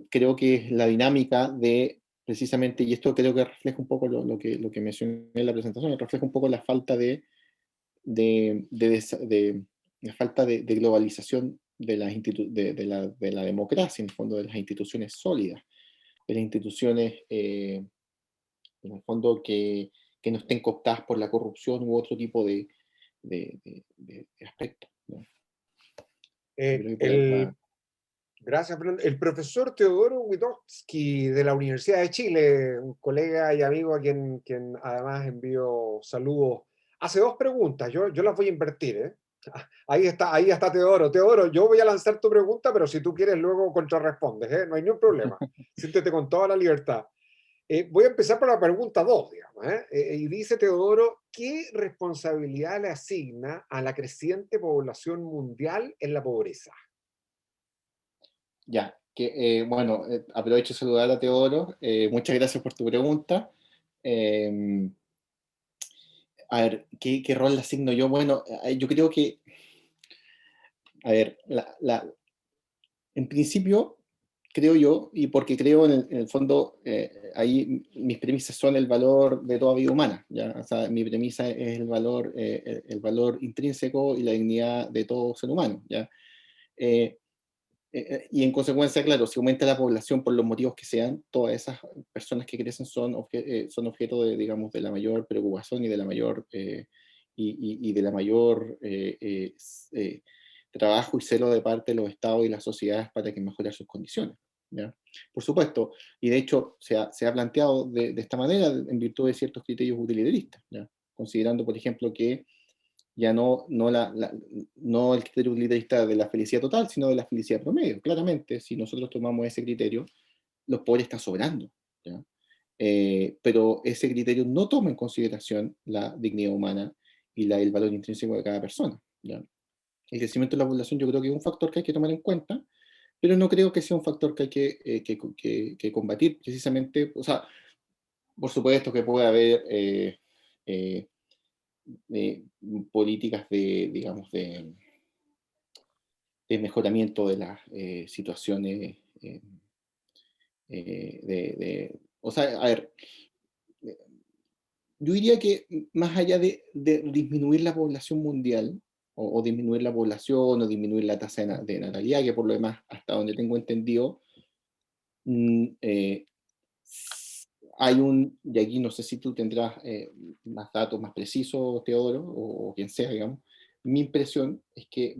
Creo que la dinámica de, precisamente, y esto creo que refleja un poco lo que mencioné en la presentación, refleja un poco la falta la falta de globalización de la democracia, en el fondo, de las instituciones sólidas, de las instituciones, en el fondo, que no estén cooptadas por la corrupción u otro tipo de aspectos, ¿no? Yo creo que por ahí va. Gracias, Fernando. El profesor Teodoro Witowski de la Universidad de Chile, un colega y amigo a quien además envío saludos, hace dos preguntas. Yo las voy a invertir, ¿eh? Ahí está Teodoro. Teodoro, yo voy a lanzar tu pregunta, pero si tú quieres luego contrarrespondes, ¿eh? No hay ningún problema. Siéntete con toda la libertad. Voy a empezar por la pregunta 2, digamos, ¿eh? Y dice Teodoro, ¿qué responsabilidad le asigna a la creciente población mundial en la pobreza? Ya, bueno, aprovecho de saludar a Teodoro. Muchas gracias por tu pregunta. A ver, ¿qué rol le asigno yo? Bueno, yo creo que, a ver, en principio, creo yo, y porque creo en el fondo, ahí mis premisas son el valor de toda vida humana, ¿ya? O sea, mi premisa es el valor intrínseco y la dignidad de todo ser humano, ¿ya? Y en consecuencia, claro, si aumenta la población por los motivos que sean, todas esas personas que crecen son objeto de, digamos, de la mayor preocupación y de la mayor, y de la mayor trabajo y celo de parte de los estados y las sociedades para que mejoren sus condiciones, ¿ya? Por supuesto, y de hecho se ha planteado de esta manera en virtud de ciertos criterios utilitaristas, ¿ya? Considerando, por ejemplo, que ya no el criterio utilitarista de la felicidad total, sino de la felicidad promedio. Claramente, si nosotros tomamos ese criterio, los pobres están sobrando, ¿ya? Pero ese criterio no toma en consideración la dignidad humana y el valor intrínseco de cada persona, ¿ya? El crecimiento de la población yo creo que es un factor que hay que tomar en cuenta, pero no creo que sea un factor que hay que combatir precisamente. O sea, por supuesto que puede haber eh, políticas digamos, de mejoramiento de las situaciones o sea, a ver, eh, yo diría que más allá de disminuir la población mundial, o disminuir la población, o disminuir la tasa de natalidad, que por lo demás, hasta donde tengo entendido, mm, eh, y aquí no sé si tú tendrás más datos más precisos, Teodoro, o quien sea, digamos. Mi impresión es que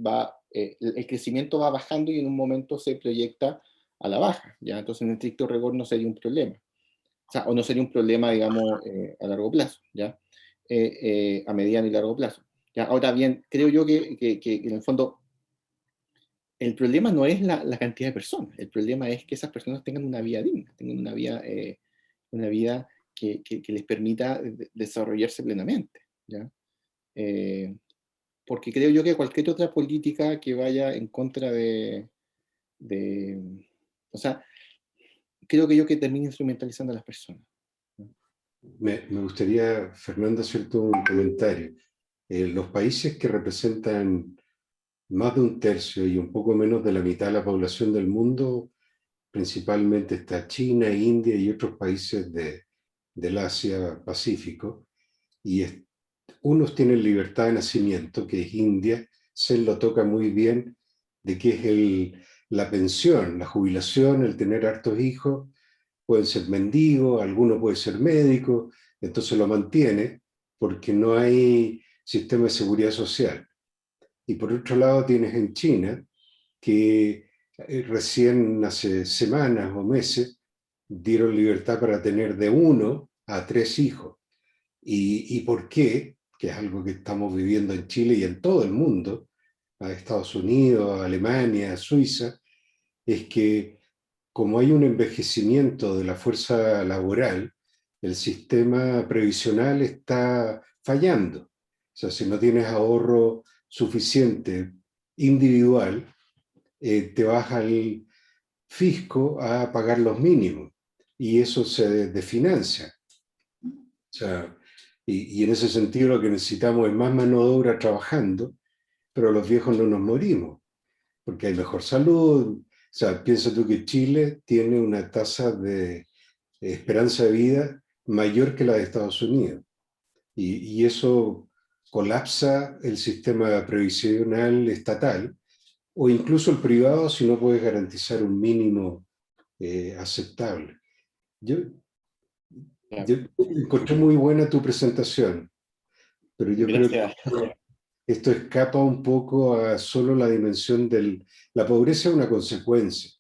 el crecimiento va bajando y en un momento se proyecta a la baja, ¿ya? Entonces, en estricto rigor no sería un problema. O sea, o no sería un problema, digamos, a largo plazo, ¿ya? A mediano y largo plazo. ¿Ya? Ahora bien, creo yo que en el fondo el problema no es la cantidad de personas, el problema es que esas personas tengan una vida digna, tengan una vida que les permita desarrollarse plenamente, ¿ya? Porque creo yo que cualquier otra política que vaya en contra o sea, creo que termine instrumentalizando a las personas. Me gustaría, Fernando, hacerte un comentario. Los países que representan más de un tercio y un poco menos de la mitad de la población del mundo, principalmente está China, India y otros países del Asia-Pacífico, y unos tienen libertad de nacimiento, que es India. Sen lo toca muy bien, de que es la pensión, la jubilación, el tener hartos hijos. Pueden ser mendigos, alguno puede ser médico, entonces lo mantiene porque no hay sistema de seguridad social. Y por otro lado tienes en China, que recién hace semanas o meses dieron libertad para tener de 1 a 3 hijos. ¿Y por qué? Que es algo que estamos viviendo en Chile y en todo el mundo, a Estados Unidos, a Alemania, a Suiza, es que como hay un envejecimiento de la fuerza laboral, el sistema previsional está fallando. O sea, si no tienes ahorro suficiente individual, te vas al fisco a pagar los mínimos y eso se desfinancia. O sea, y en ese sentido lo que necesitamos es más mano de obra trabajando, pero los viejos no nos morimos, porque hay mejor salud. O sea, piensa tú que Chile tiene una tasa de esperanza de vida mayor que la de Estados Unidos. Y eso colapsa el sistema previsional estatal o incluso el privado si no puedes garantizar un mínimo aceptable. Yo, yo encontré muy buena tu presentación, pero yo creo Gracias. que esto escapa un poco a solo la dimensión del... La pobreza es una consecuencia.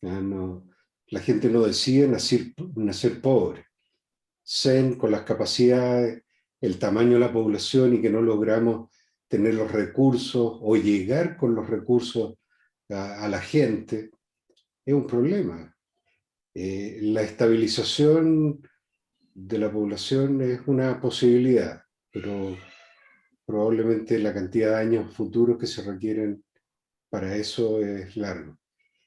¿Ya? No, la gente no decide nacer pobre. Sean con las capacidades, el tamaño de la población y que no logramos tener los recursos o llegar con los recursos a la gente, es un problema. La estabilización de la población es una posibilidad, pero probablemente la cantidad de años futuros que se requieren para eso es largo.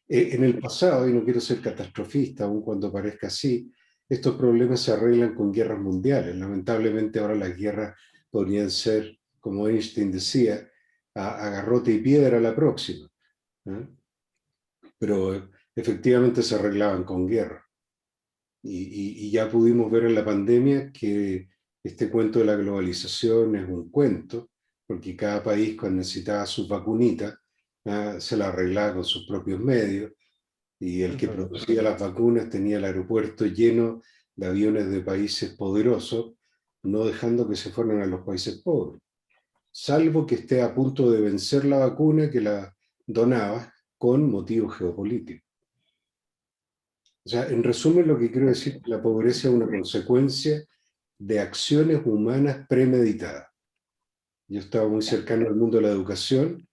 En el pasado, y no quiero ser catastrofista, aun cuando parezca así, estos problemas se arreglan con guerras mundiales. Lamentablemente ahora las guerras podrían ser, como Einstein decía, a garrote y piedra la próxima. ¿Eh? Pero efectivamente se arreglaban con guerra. Y ya pudimos ver en la pandemia que este cuento de la globalización es un cuento, porque cada país cuando necesitaba sus vacunitas, se la arreglaba con sus propios medios, y el que producía las vacunas tenía el aeropuerto lleno de aviones de países poderosos, no dejando que se fueran a los países pobres, salvo que esté a punto de vencer la vacuna que la donaba con motivos geopolíticos. O sea, en resumen, lo que quiero decir es que la pobreza es una consecuencia de acciones humanas premeditadas. Yo estaba muy cercano al mundo de la educación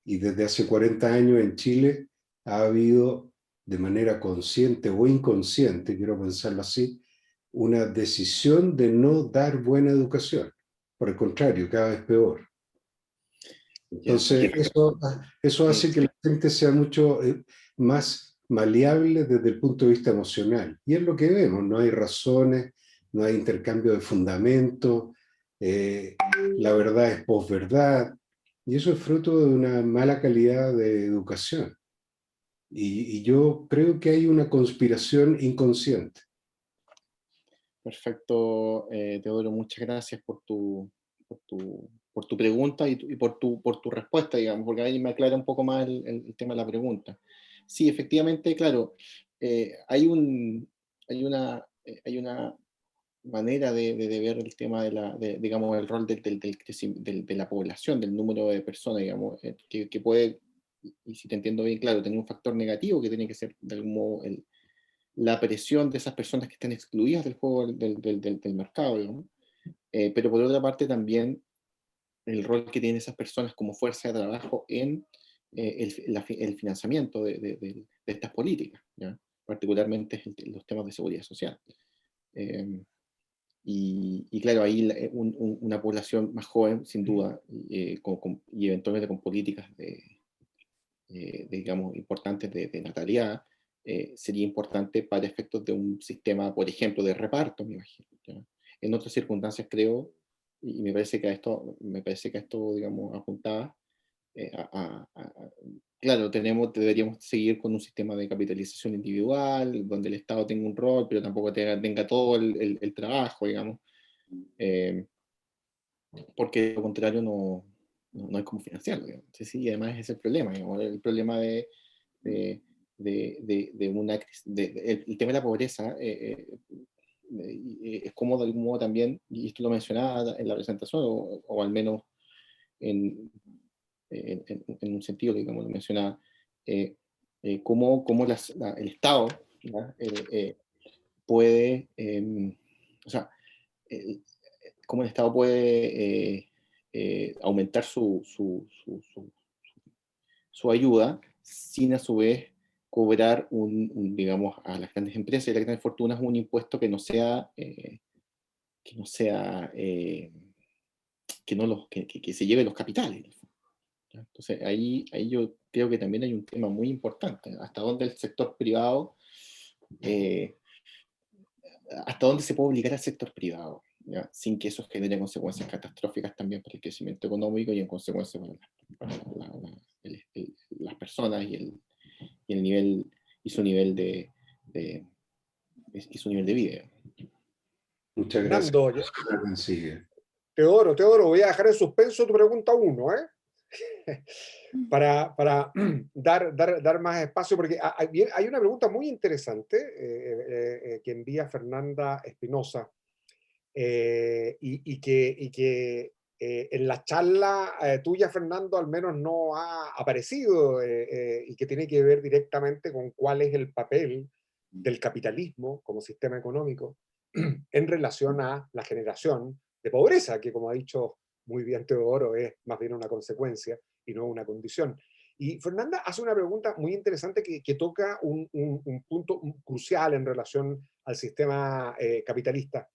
y desde hace 40 años en Chile ha habido, de manera consciente o inconsciente, quiero pensarlo así, una decisión de no dar buena educación. Por el contrario, cada vez peor. Entonces, eso hace que la gente sea mucho más maleable desde el punto de vista emocional. Y es lo que vemos, no hay razones, no hay intercambio de fundamentos, la verdad es posverdad, y eso es fruto de una mala calidad de educación. Y yo creo que hay una conspiración inconsciente. Perfecto, Teodoro, muchas gracias por tu pregunta y por tu respuesta, digamos, porque ahí me aclara un poco más el tema de la pregunta. Sí, efectivamente, claro, hay una manera de ver el tema digamos, el rol de la población, del número de personas, digamos, que puede, y si te entiendo bien, claro, tener un factor negativo que tiene que ser de algún modo la presión de esas personas que están excluidas del juego del mercado, digamos. Pero por otra parte también el rol que tienen esas personas como fuerza de trabajo en el financiamiento de estas políticas, ¿ya? Particularmente en los temas de seguridad social. Y claro, ahí una población más joven, sin duda, y eventualmente con políticas digamos, importantes de natalidad, sería importante para efectos de un sistema, por ejemplo, de reparto, me imagino, ¿ya? En otras circunstancias creo, y me parece que a esto, digamos, apuntaba, claro, deberíamos seguir con un sistema de capitalización individual, donde el Estado tenga un rol, pero tampoco tenga todo el trabajo, digamos, porque de lo contrario no hay cómo financiarlo, digamos. Entonces, sí, además ese es el problema, digamos, el problema de, el tema de la pobreza es como de algún modo también, y esto lo mencionaba en la presentación, o al menos en, en un sentido, digamos, lo mencionaba, cómo el Estado, ¿ya? Puede, o sea, eh, cómo el Estado puede aumentar su ayuda sin a su vez cobrar digamos, a las grandes empresas y a las grandes fortunas un impuesto que no sea que se lleve los capitales. ¿Ya? Entonces ahí yo creo que también hay un tema muy importante, hasta dónde el sector privado, hasta dónde se puede obligar al sector privado, ¿ya? Sin que eso genere consecuencias catastróficas también para el crecimiento económico y en consecuencia para las personas y el nivel y su nivel de vida. Muchas gracias. Fernando, Teodoro, voy a dejar en suspenso tu pregunta 1, para dar más espacio, porque hay una pregunta muy interesante que envía Fernanda Espinosa, y que en la charla tuya, Fernando, al menos no ha aparecido, y que tiene que ver directamente con cuál es el papel del capitalismo como sistema económico en relación a la generación de pobreza, que, como ha dicho muy bien Teodoro, es más bien una consecuencia y no una condición. Y Fernanda hace una pregunta muy interesante que toca un punto crucial en relación al sistema capitalista.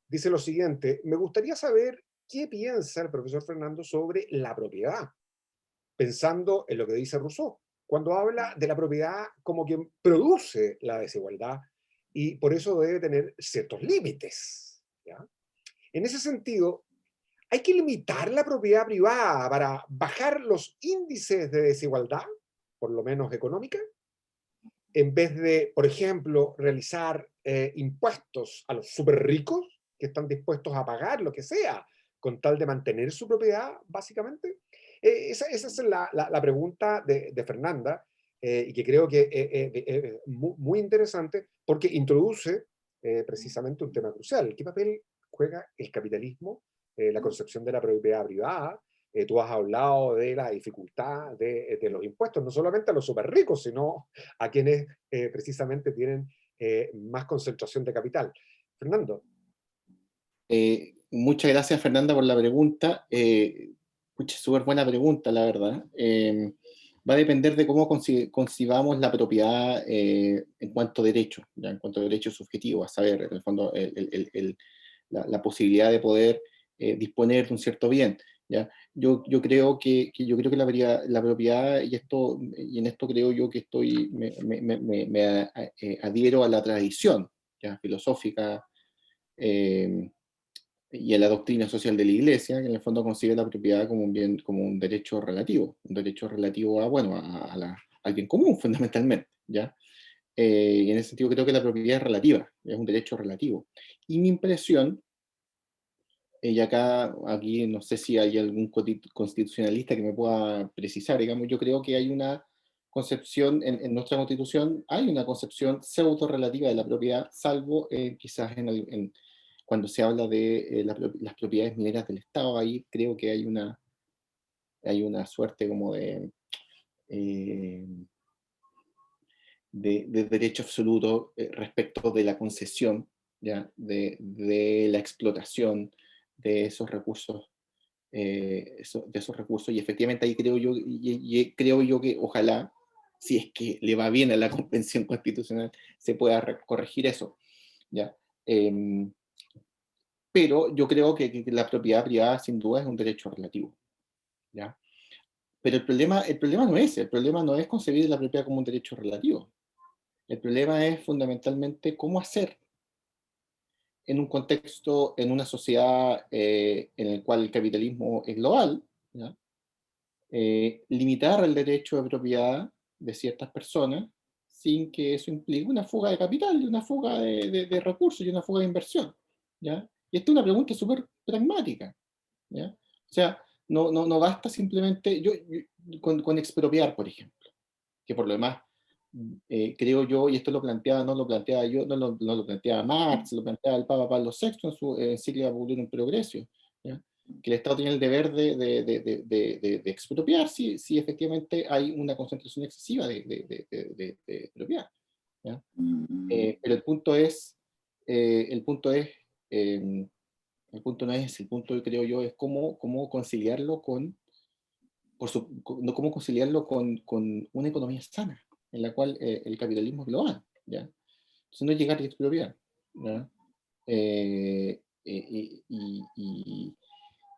Dice lo siguiente: me gustaría saber qué piensa el profesor Fernando sobre la propiedad, pensando en lo que dice Rousseau, cuando habla de la propiedad como quien produce la desigualdad y por eso debe tener ciertos límites, ¿ya? En ese sentido, ¿hay que limitar la propiedad privada para bajar los índices de desigualdad, por lo menos económica, en vez de, por ejemplo, realizar impuestos a los súper ricos que están dispuestos a pagar lo que sea con tal de mantener su propiedad, básicamente? Esa es la pregunta de Fernanda, y que creo que es muy interesante porque introduce precisamente un tema crucial. ¿Qué papel juega el capitalismo, la concepción de la propiedad privada? Tú has hablado de la dificultad de los impuestos, no solamente a los súper ricos, sino a quienes precisamente tienen más concentración de capital. Fernando. Muchas gracias, Fernanda, por la pregunta. Súper buena pregunta, la verdad. Va a depender de cómo concibamos la propiedad en cuanto a derecho, ¿ya? En cuanto a derecho subjetivo, a saber, en el fondo, la posibilidad de poder disponer de un cierto bien, ¿ya? Yo creo que la propiedad, y en esto creo yo que me adhiero a la tradición, ¿ya? Filosófica, y a la doctrina social de la Iglesia, que en el fondo concibe la propiedad como un bien, como un derecho relativo a, bueno, al bien común, fundamentalmente, ¿ya? Y en ese sentido creo que la propiedad es relativa, es un derecho relativo. Y mi impresión, y aquí no sé si hay algún constitucionalista que me pueda precisar, digamos, yo creo que hay una concepción, en nuestra Constitución hay una concepción pseudo-relativa de la propiedad, salvo quizás cuando se habla de las propiedades mineras del Estado. Ahí creo que hay una suerte como de derecho absoluto respecto de la concesión, ¿ya? De la explotación de esos recursos, y efectivamente ahí creo yo, creo yo que ojalá, si es que le va bien a la Convención Constitucional, se pueda corregir eso, ¿ya? Pero yo creo que la propiedad privada sin duda es un derecho relativo, ¿ya? Pero el problema no es ese, el problema no es concebir la propiedad como un derecho relativo. El problema es fundamentalmente cómo hacer en un contexto, en una sociedad en el cual el capitalismo es global, ¿ya? Limitar el derecho de propiedad de ciertas personas sin que eso implique una fuga de capital, una fuga de recursos y una fuga de inversión, ¿ya? Y esta es una pregunta súper pragmática, ¿ya? O sea, no basta simplemente con expropiar, por ejemplo, que por lo demás creo yo, y esto no lo planteaba yo, no lo planteaba Marx, lo planteaba el Papa Pablo VI en su encíclica Populorum Progressio, ¿ya? Que el Estado tiene el deber de expropiar si efectivamente hay una concentración excesiva de propiedad, ¿ya? Pero el punto no es ese, el punto creo yo es cómo conciliarlo cómo conciliarlo con una economía sana, en la cual el capitalismo es global, ¿ya? Entonces no es llegar y expropiar, ¿ya?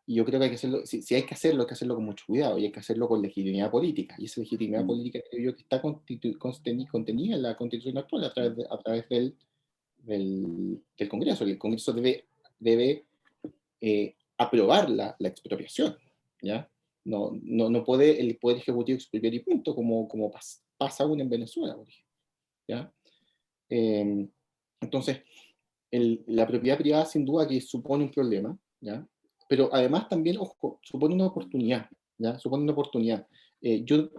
Y y yo creo que hay que hacerlo, si hay que hacerlo con mucho cuidado, y hay que hacerlo con legitimidad política, y esa legitimidad política creo yo que está contenida en la Constitución actual a través del Congreso. El Congreso debe aprobar la expropiación, ¿ya? No puede el Poder Ejecutivo expropiar y punto, como pasa aún en Venezuela, por ejemplo, ¿ya? Entonces, la propiedad privada sin duda que supone un problema, ¿ya? Pero además también, ojo, supone una oportunidad, ¿ya? Supone una oportunidad. Yo,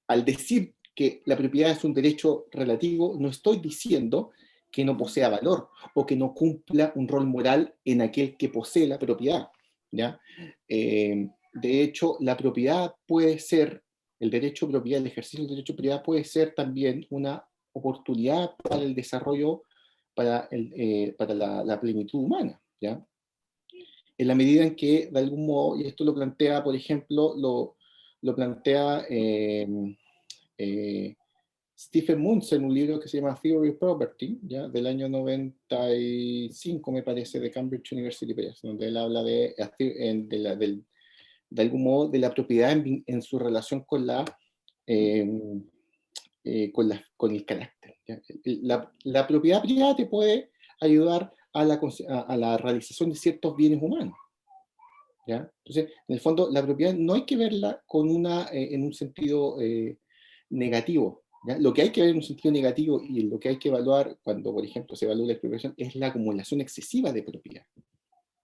al decir que la propiedad es un derecho relativo, no estoy diciendo que no posea valor o que no cumpla un rol moral en aquel que posee la propiedad, ¿ya? De hecho, la propiedad puede ser, el derecho de propiedad, el ejercicio del derecho de propiedad puede ser también una oportunidad para el desarrollo, para la plenitud humana, ¿ya? En la medida en que, de algún modo, y esto lo plantea, por ejemplo, lo plantea Stephen Muntz en un libro que se llama Theory of Property, ¿ya? Del año 95, me parece, de Cambridge University Press, donde él habla de algún modo, de la propiedad en su relación con con el carácter, ¿ya? La propiedad privada te puede ayudar a la realización de ciertos bienes humanos, ¿ya? Entonces, en el fondo, la propiedad no hay que verla en un sentido negativo, ¿ya? Lo que hay que ver en un sentido negativo y lo que hay que evaluar cuando, por ejemplo, se evalúa la expropiación es la acumulación excesiva de propiedad,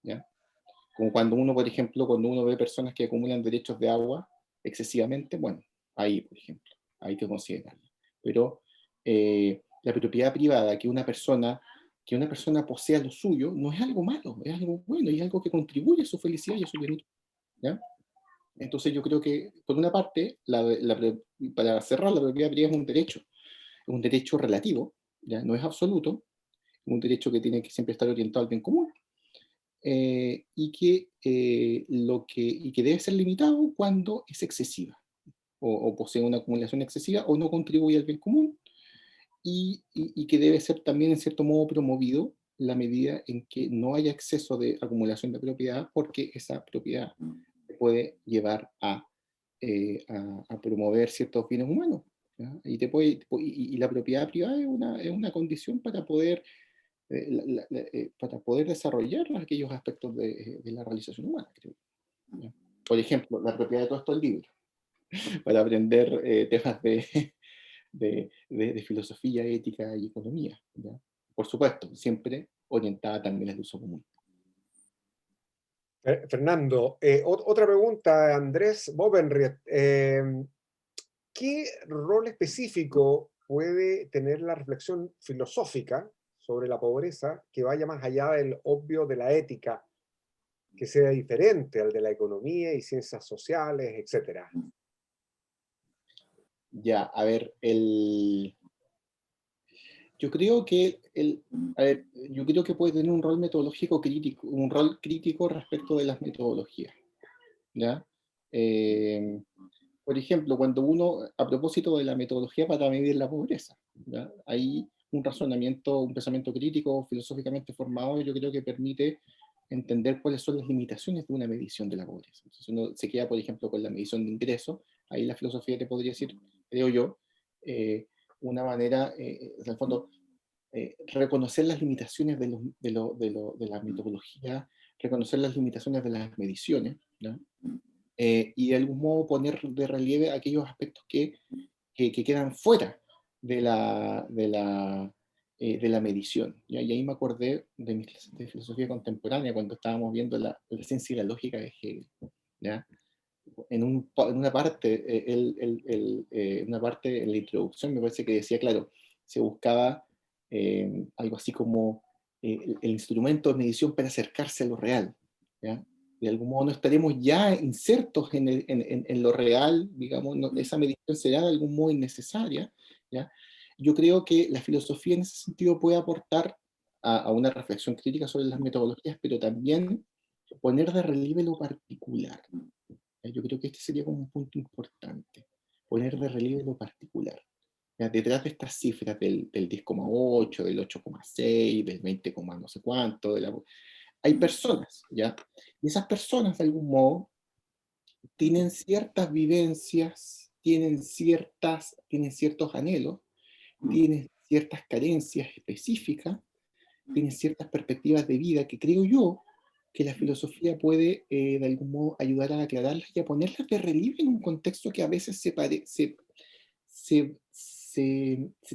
¿ya? Como cuando uno, por ejemplo, cuando uno ve personas que acumulan derechos de agua excesivamente, bueno, ahí, por ejemplo, hay que considerarlo. Pero la propiedad privada, que una persona posea lo suyo, no es algo malo, es algo bueno, y es algo que contribuye a su felicidad y a su bienestar, ¿ya? Entonces yo creo que, por una parte, para cerrar, la propiedad privada es un derecho relativo, ¿ya? No es absoluto, es un derecho que tiene que siempre estar orientado al bien común, y que debe ser limitado cuando es excesiva, o posee una acumulación excesiva, o no contribuye al bien común, y que debe ser también en cierto modo promovido la medida en que no haya exceso de acumulación de propiedad, porque esa propiedad puede llevar a promover ciertos bienes humanos, ¿ya? Y la propiedad privada es una condición para poder desarrollar aquellos aspectos de la realización humana, creo, ¿ya? Por ejemplo, la propiedad de todo esto es el libro, para aprender temas de filosofía, ética y economía, ¿ya? Por supuesto, siempre orientada también al uso común. Fernando, otra pregunta, Andrés Bobenriet. ¿Qué rol específico puede tener la reflexión filosófica sobre la pobreza que vaya más allá del obvio de la ética, que sea diferente al de la economía y ciencias sociales, etcétera? Ya, a ver, yo creo que yo creo que puede tener un rol metodológico crítico, un rol crítico respecto de las metodologías, ¿ya? Por ejemplo, cuando uno, a propósito de la metodología para medir la pobreza, ¿ya? Hay un razonamiento, un pensamiento crítico filosóficamente formado, yo creo que permite entender cuáles son las limitaciones de una medición de la pobreza. Entonces uno se queda, por ejemplo, con la medición de ingresos, ahí la filosofía te podría decir, creo yo, una manera, en el fondo, reconocer las limitaciones de la metodología, reconocer las limitaciones de las mediciones, ¿no? Y de algún modo poner de relieve aquellos aspectos que quedan fuera de la medición, ¿ya? Y ahí me acordé de mis clases de filosofía contemporánea cuando estábamos viendo la ciencia y la lógica de Hegel, ¿ya? En una parte, una parte en la introducción me parece que decía, claro, se buscaba algo así como el instrumento de medición para acercarse a lo real, ¿ya? De algún modo no estaremos ya insertos en lo real, digamos, esa medición será de algún modo innecesaria, ¿ya? Yo creo que la filosofía en ese sentido puede aportar a una reflexión crítica sobre las metodologías, pero también poner de relieve lo particular. Yo creo que este sería como un punto importante, poner de relieve lo particular. ¿Ya? Detrás de estas cifras del 10,8, del 8,6, del 20, no sé cuánto, hay personas, ¿ya? Y esas personas, de algún modo, tienen ciertas vivencias, tienen ciertos anhelos, tienen ciertas carencias específicas, tienen ciertas perspectivas de vida que creo yo que la filosofía puede, de algún modo, ayudar a aclararlas y a ponerlas de relieve en un contexto que a veces se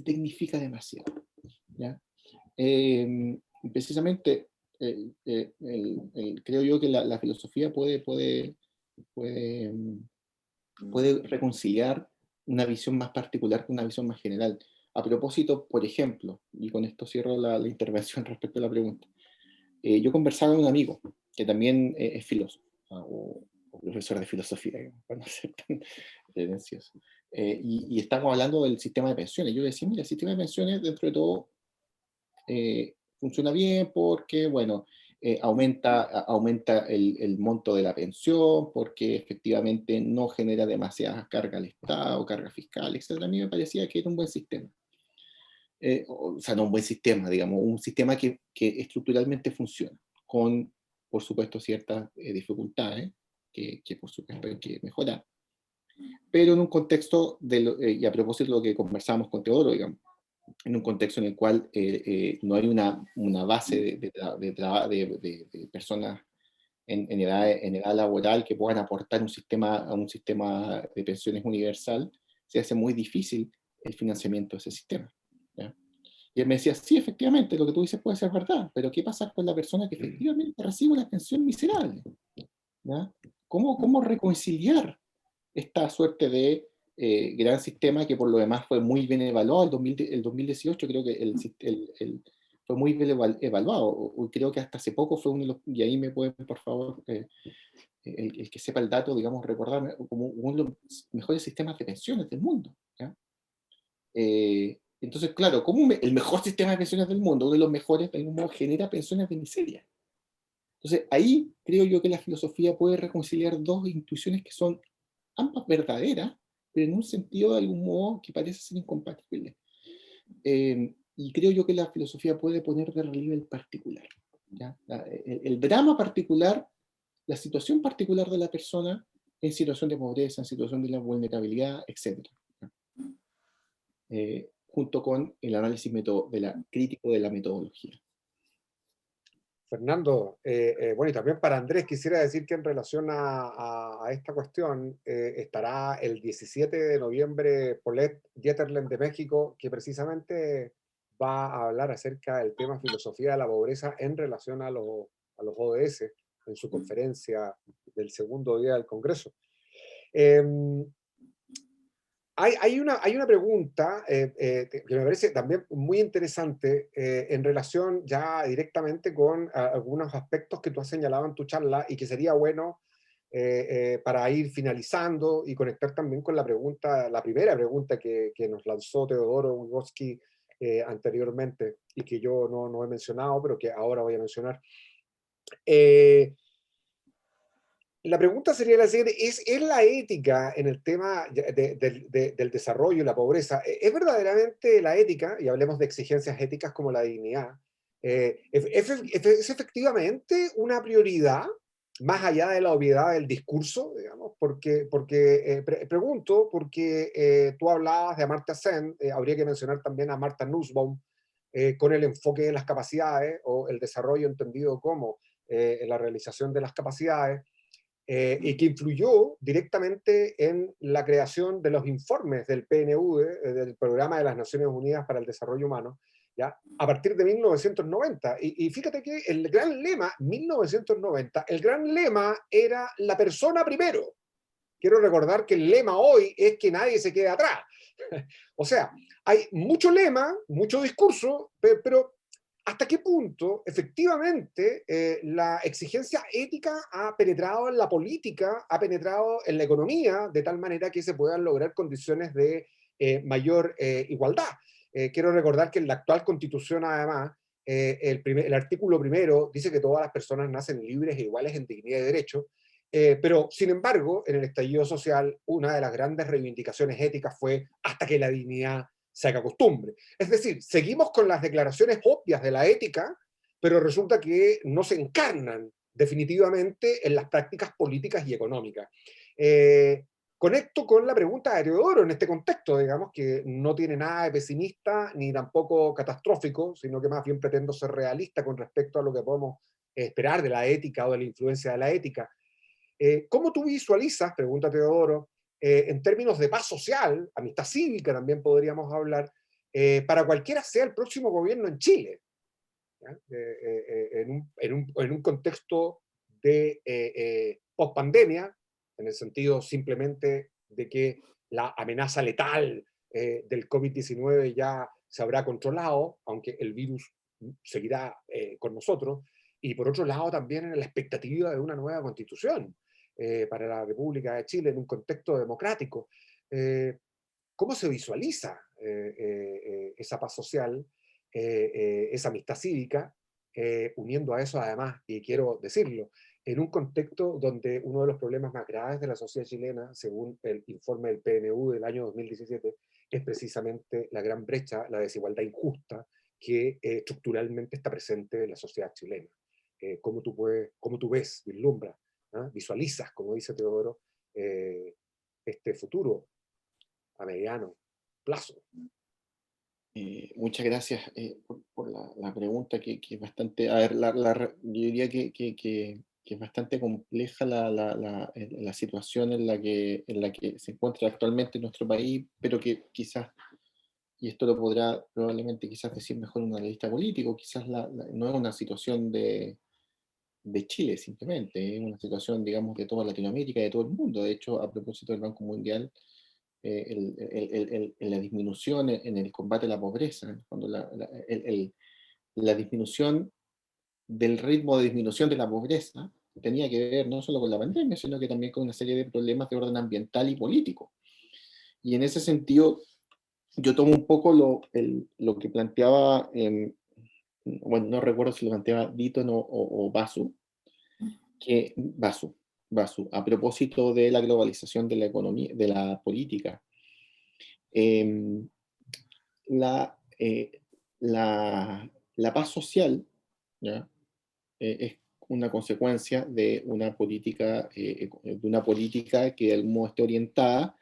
tecnifica demasiado, ¿ya? Precisamente, creo yo que la filosofía puede, puede reconciliar una visión más particular con una visión más general. A propósito, por ejemplo, y con esto cierro la intervención respecto a la pregunta, yo conversaba con un amigo que también es filósofo, o profesor de filosofía, digamos, para no ser tan pretencioso, y estábamos hablando del sistema de pensiones. Yo le decía, mira, el sistema de pensiones dentro de todo funciona bien porque, bueno, aumenta el monto de la pensión, porque efectivamente no genera demasiada carga al Estado, carga fiscal, etc. A mí me parecía que era un buen sistema. O sea, no un buen sistema, digamos, un sistema que estructuralmente funciona, con, por supuesto, ciertas dificultades que por supuesto hay que mejorar, pero en un contexto, y a propósito de lo que conversamos con Teodoro, digamos, en un contexto en el cual no hay una base de personas en edad laboral que puedan aportar a un sistema de pensiones universal, se hace muy difícil el financiamiento de ese sistema, ¿ya? Y él me decía, sí, efectivamente, lo que tú dices puede ser verdad, pero ¿qué pasa con la persona que efectivamente recibe una pensión miserable? ¿Ya? ¿Cómo reconciliar esta suerte de gran sistema que por lo demás fue muy bien evaluado? El 2018 creo que fue muy bien evaluado. Creo que hasta hace poco fue uno de los, y ahí me pueden, por favor, el que sepa el dato, digamos, recordarme, como uno de los mejores sistemas de pensiones del mundo, ¿ya? Entonces, claro, como el mejor sistema de pensiones del mundo, uno de los mejores, de algún modo, genera pensiones de miseria. Entonces, ahí creo yo que la filosofía puede reconciliar dos intuiciones que son ambas verdaderas, pero en un sentido de algún modo que parece ser incompatible. Y creo yo que la filosofía puede poner de relieve el particular, ¿ya? El drama particular, la situación particular de la persona en situación de pobreza, en situación de la vulnerabilidad, etc. Junto con el análisis crítico de la metodología. Fernando, bueno, y también para Andrés quisiera decir que en relación a esta cuestión estará el 17 de noviembre Paulette Dieterlen de México, que precisamente va a hablar acerca del tema filosofía de la pobreza en relación a los ODS en su conferencia del segundo día del Congreso. Hay una pregunta que me parece también muy interesante en relación ya directamente con algunos aspectos que tú has señalado en tu charla y que sería bueno para ir finalizando y conectar también con la primera pregunta que nos lanzó Teodoro Vygotsky anteriormente y que yo no he mencionado, pero que ahora voy a mencionar. La pregunta sería la siguiente: ¿es la ética en el tema del desarrollo y la pobreza, es verdaderamente la ética, y hablemos de exigencias éticas como la dignidad, es efectivamente una prioridad más allá de la obviedad del discurso, digamos? Pregunto, porque tú hablabas de Amartya Sen, habría que mencionar también a Martha Nussbaum, con el enfoque de las capacidades, o el desarrollo entendido como la realización de las capacidades, y que influyó directamente en la creación de los informes del PNUD, del Programa de las Naciones Unidas para el Desarrollo Humano, ¿ya? A partir de 1990. Y fíjate que el gran lema, 1990, el gran lema era la persona primero. Quiero recordar que el lema hoy es que nadie se quede atrás. O sea, hay mucho lema, mucho discurso, pero ¿hasta qué punto efectivamente la exigencia ética ha penetrado en la política, ha penetrado en la economía, de tal manera que se puedan lograr condiciones de mayor igualdad? Quiero recordar que en la actual Constitución, además, el artículo primero dice que todas las personas nacen libres e iguales en dignidad y derecho, pero, sin embargo, en el estallido social, una de las grandes reivindicaciones éticas fue hasta que la dignidad se haga costumbre. Es decir, seguimos con las declaraciones obvias de la ética, pero resulta que no se encarnan definitivamente en las prácticas políticas y económicas. Conecto con la pregunta de Teodoro en este contexto, digamos, que no tiene nada de pesimista ni tampoco catastrófico, sino que más bien pretendo ser realista con respecto a lo que podemos esperar de la ética o de la influencia de la ética. ¿Cómo tú visualizas, pregunta Teodoro, en términos de paz social, amistad cívica también podríamos hablar, para cualquiera sea el próximo gobierno en Chile? En un contexto de post-pandemia, en el sentido simplemente de que la amenaza letal del COVID-19 ya se habrá controlado, aunque el virus seguirá con nosotros, y por otro lado también en la expectativa de una nueva constitución para la República de Chile en un contexto democrático. ¿Cómo se visualiza esa paz social, esa amistad cívica, uniendo a eso además, y quiero decirlo, en un contexto donde uno de los problemas más graves de la sociedad chilena, según el informe del PNU del año 2017, es precisamente la gran brecha, la desigualdad injusta que estructuralmente está presente en la sociedad chilena? ¿Cómo tú ves, vislumbras, visualizas, como dice Teodoro, este futuro a mediano plazo? Muchas gracias por la pregunta, que es bastante, a ver, yo diría que es bastante compleja la situación en la que se encuentra actualmente nuestro país, pero que quizás, y esto lo podrá probablemente quizás decir mejor un analista político, quizás no es una situación de Chile simplemente, es una situación, digamos, de toda Latinoamérica y de todo el mundo. De hecho, a propósito del Banco Mundial, la disminución en el combate a la pobreza, cuando la disminución del ritmo de disminución de la pobreza tenía que ver no solo con la pandemia, sino que también con una serie de problemas de orden ambiental y político. Y en ese sentido, yo tomo un poco lo que planteaba, bueno, no recuerdo si lo planteaba Ditton o Basu, a propósito de la globalización de la economía, de la política. Eh, eh, la paz social, ¿ya? Es una consecuencia de una política que de algún modo esté orientada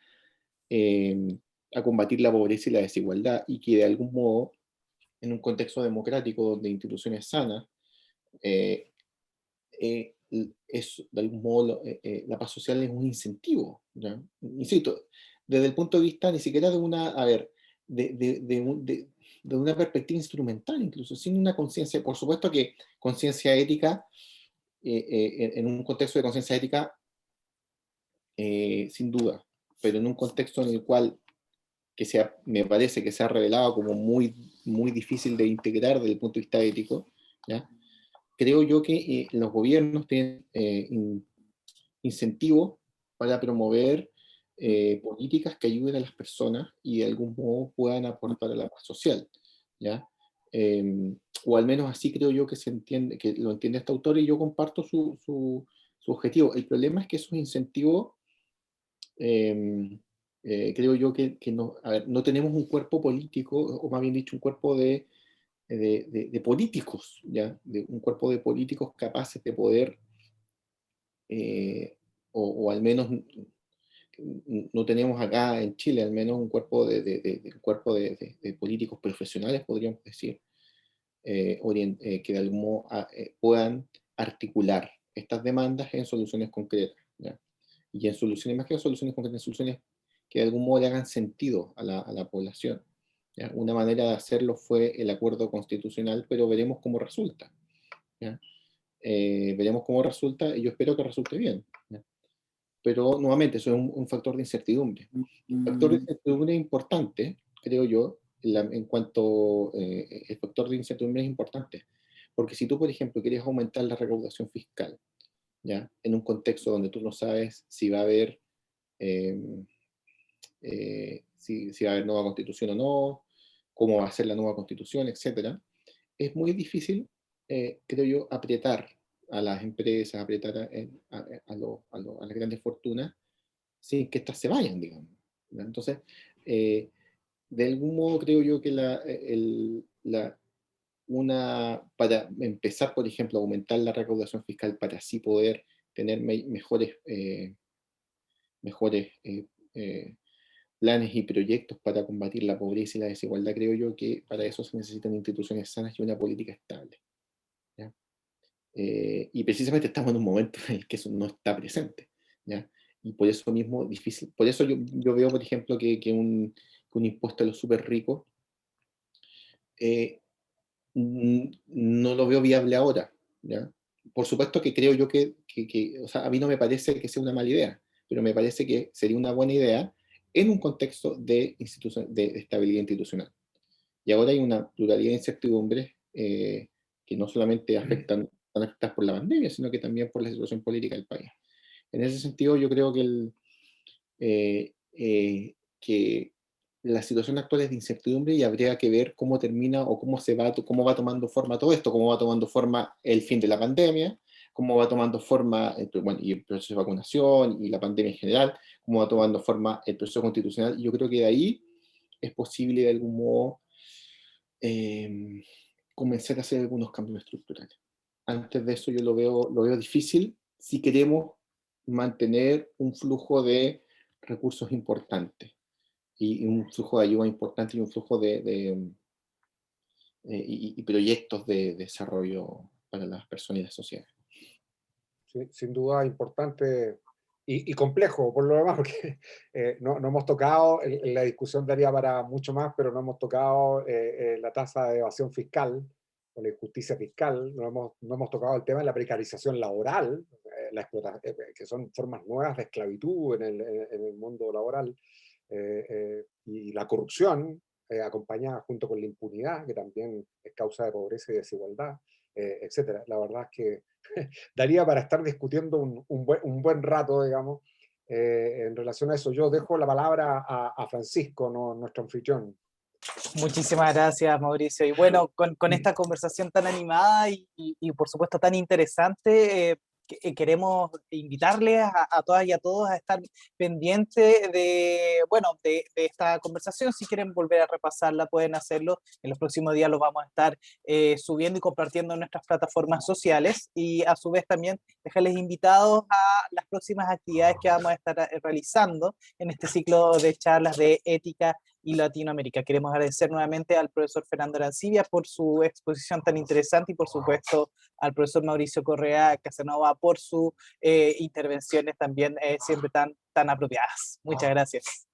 a combatir la pobreza y la desigualdad, y que de algún modo, en un contexto democrático de instituciones sanas, eh, es de algún modo la paz social es un incentivo, ¿ya? Insisto, desde el punto de vista ni siquiera de una, a ver, de una perspectiva instrumental, incluso sin una conciencia, por supuesto que conciencia ética, en un contexto de conciencia ética, sin duda, pero en un contexto en el cual me parece que se ha revelado como muy, muy difícil de integrar desde el punto de vista ético, ¿ya? Creo yo que los gobiernos tienen incentivos para promover políticas que ayuden a las personas y de algún modo puedan aportar a la paz social, ¿ya? O al menos así creo yo que se entiende, que lo entiende este autor, y yo comparto su objetivo. El problema es que esos incentivos, creo yo que no, a ver, no tenemos un cuerpo político, o más bien dicho, un cuerpo de políticos, ¿ya? De un cuerpo de políticos capaces de poder, o al menos no tenemos acá en Chile, al menos un cuerpo de políticos profesionales, podríamos decir, que de algún modo puedan articular estas demandas en soluciones concretas, ¿ya? Y en soluciones, más que en soluciones concretas, en soluciones que de algún modo le hagan sentido a la población, ¿ya? Una manera de hacerlo fue el acuerdo constitucional, pero veremos cómo resulta, ¿ya? Veremos cómo resulta, y yo espero que resulte bien, ¿ya? Pero nuevamente, eso es un factor de incertidumbre. Un factor de incertidumbre importante, creo yo, en cuanto el factor de incertidumbre es importante, porque si tú, por ejemplo, quieres aumentar la recaudación fiscal, ¿ya? En un contexto donde tú no sabes si va a haber eh, si va a haber nueva constitución o no, cómo va a ser la nueva constitución, etcétera, es muy difícil, creo yo, apretar a las empresas, apretar a las grandes fortunas sin que éstas se vayan, digamos, ¿no? Entonces, de algún modo creo yo que para empezar, por ejemplo, a aumentar la recaudación fiscal para así poder tener mejores planes y proyectos para combatir la pobreza y la desigualdad. Creo yo que para eso se necesitan instituciones sanas y una política estable, ¿ya? Y precisamente estamos en un momento en el que eso no está presente, ¿ya? Y por eso mismo difícil. Por eso yo veo, por ejemplo, que un impuesto a los súper ricos no lo veo viable ahora, ¿ya? Por supuesto que creo yo o sea, a mí no me parece que sea una mala idea, pero me parece que sería una buena idea en un contexto de estabilidad institucional. Y ahora hay una pluralidad de incertidumbres que no solamente están afectadas por la pandemia, sino que también por la situación política del país. En ese sentido, yo creo que la situación actual es de incertidumbre y habría que ver cómo termina o cómo va tomando forma todo esto, cómo va tomando forma el fin de la pandemia, cómo va tomando forma y el proceso de vacunación y la pandemia en general, cómo va tomando forma el proceso constitucional. Y yo creo que de ahí es posible de algún modo comenzar a hacer algunos cambios estructurales. Antes de eso yo lo veo difícil si queremos mantener un flujo de recursos importantes y un flujo de ayuda importante y un flujo y proyectos de desarrollo para las personas y las sociedades. Sí, sin duda importante y complejo por lo demás, porque no hemos tocado, la discusión daría para mucho más, pero no hemos tocado la tasa de evasión fiscal o la injusticia fiscal, no hemos tocado el tema de la precarización laboral, que son formas nuevas de esclavitud en el mundo laboral, y la corrupción, acompañada junto con la impunidad, que también es causa de pobreza y desigualdad, etcétera. La verdad es que daría para estar discutiendo un buen rato, digamos, en relación a eso. Yo dejo la palabra a Francisco, nuestro anfitrión. Muchísimas gracias, Mauricio. Y bueno, con esta conversación tan animada y por supuesto tan interesante, queremos invitarles a todas y a todos a estar pendientes de esta conversación. Si quieren volver a repasarla, pueden hacerlo. En los próximos días lo vamos a estar subiendo y compartiendo en nuestras plataformas sociales. Y a su vez también dejarles invitados a las próximas actividades que vamos a estar realizando en este ciclo de charlas de ética y Latinoamérica. Queremos agradecer nuevamente al profesor Fernando Arancibia por su exposición tan interesante y por supuesto al profesor Mauricio Correa Casanova por sus intervenciones también siempre tan apropiadas. Muchas gracias.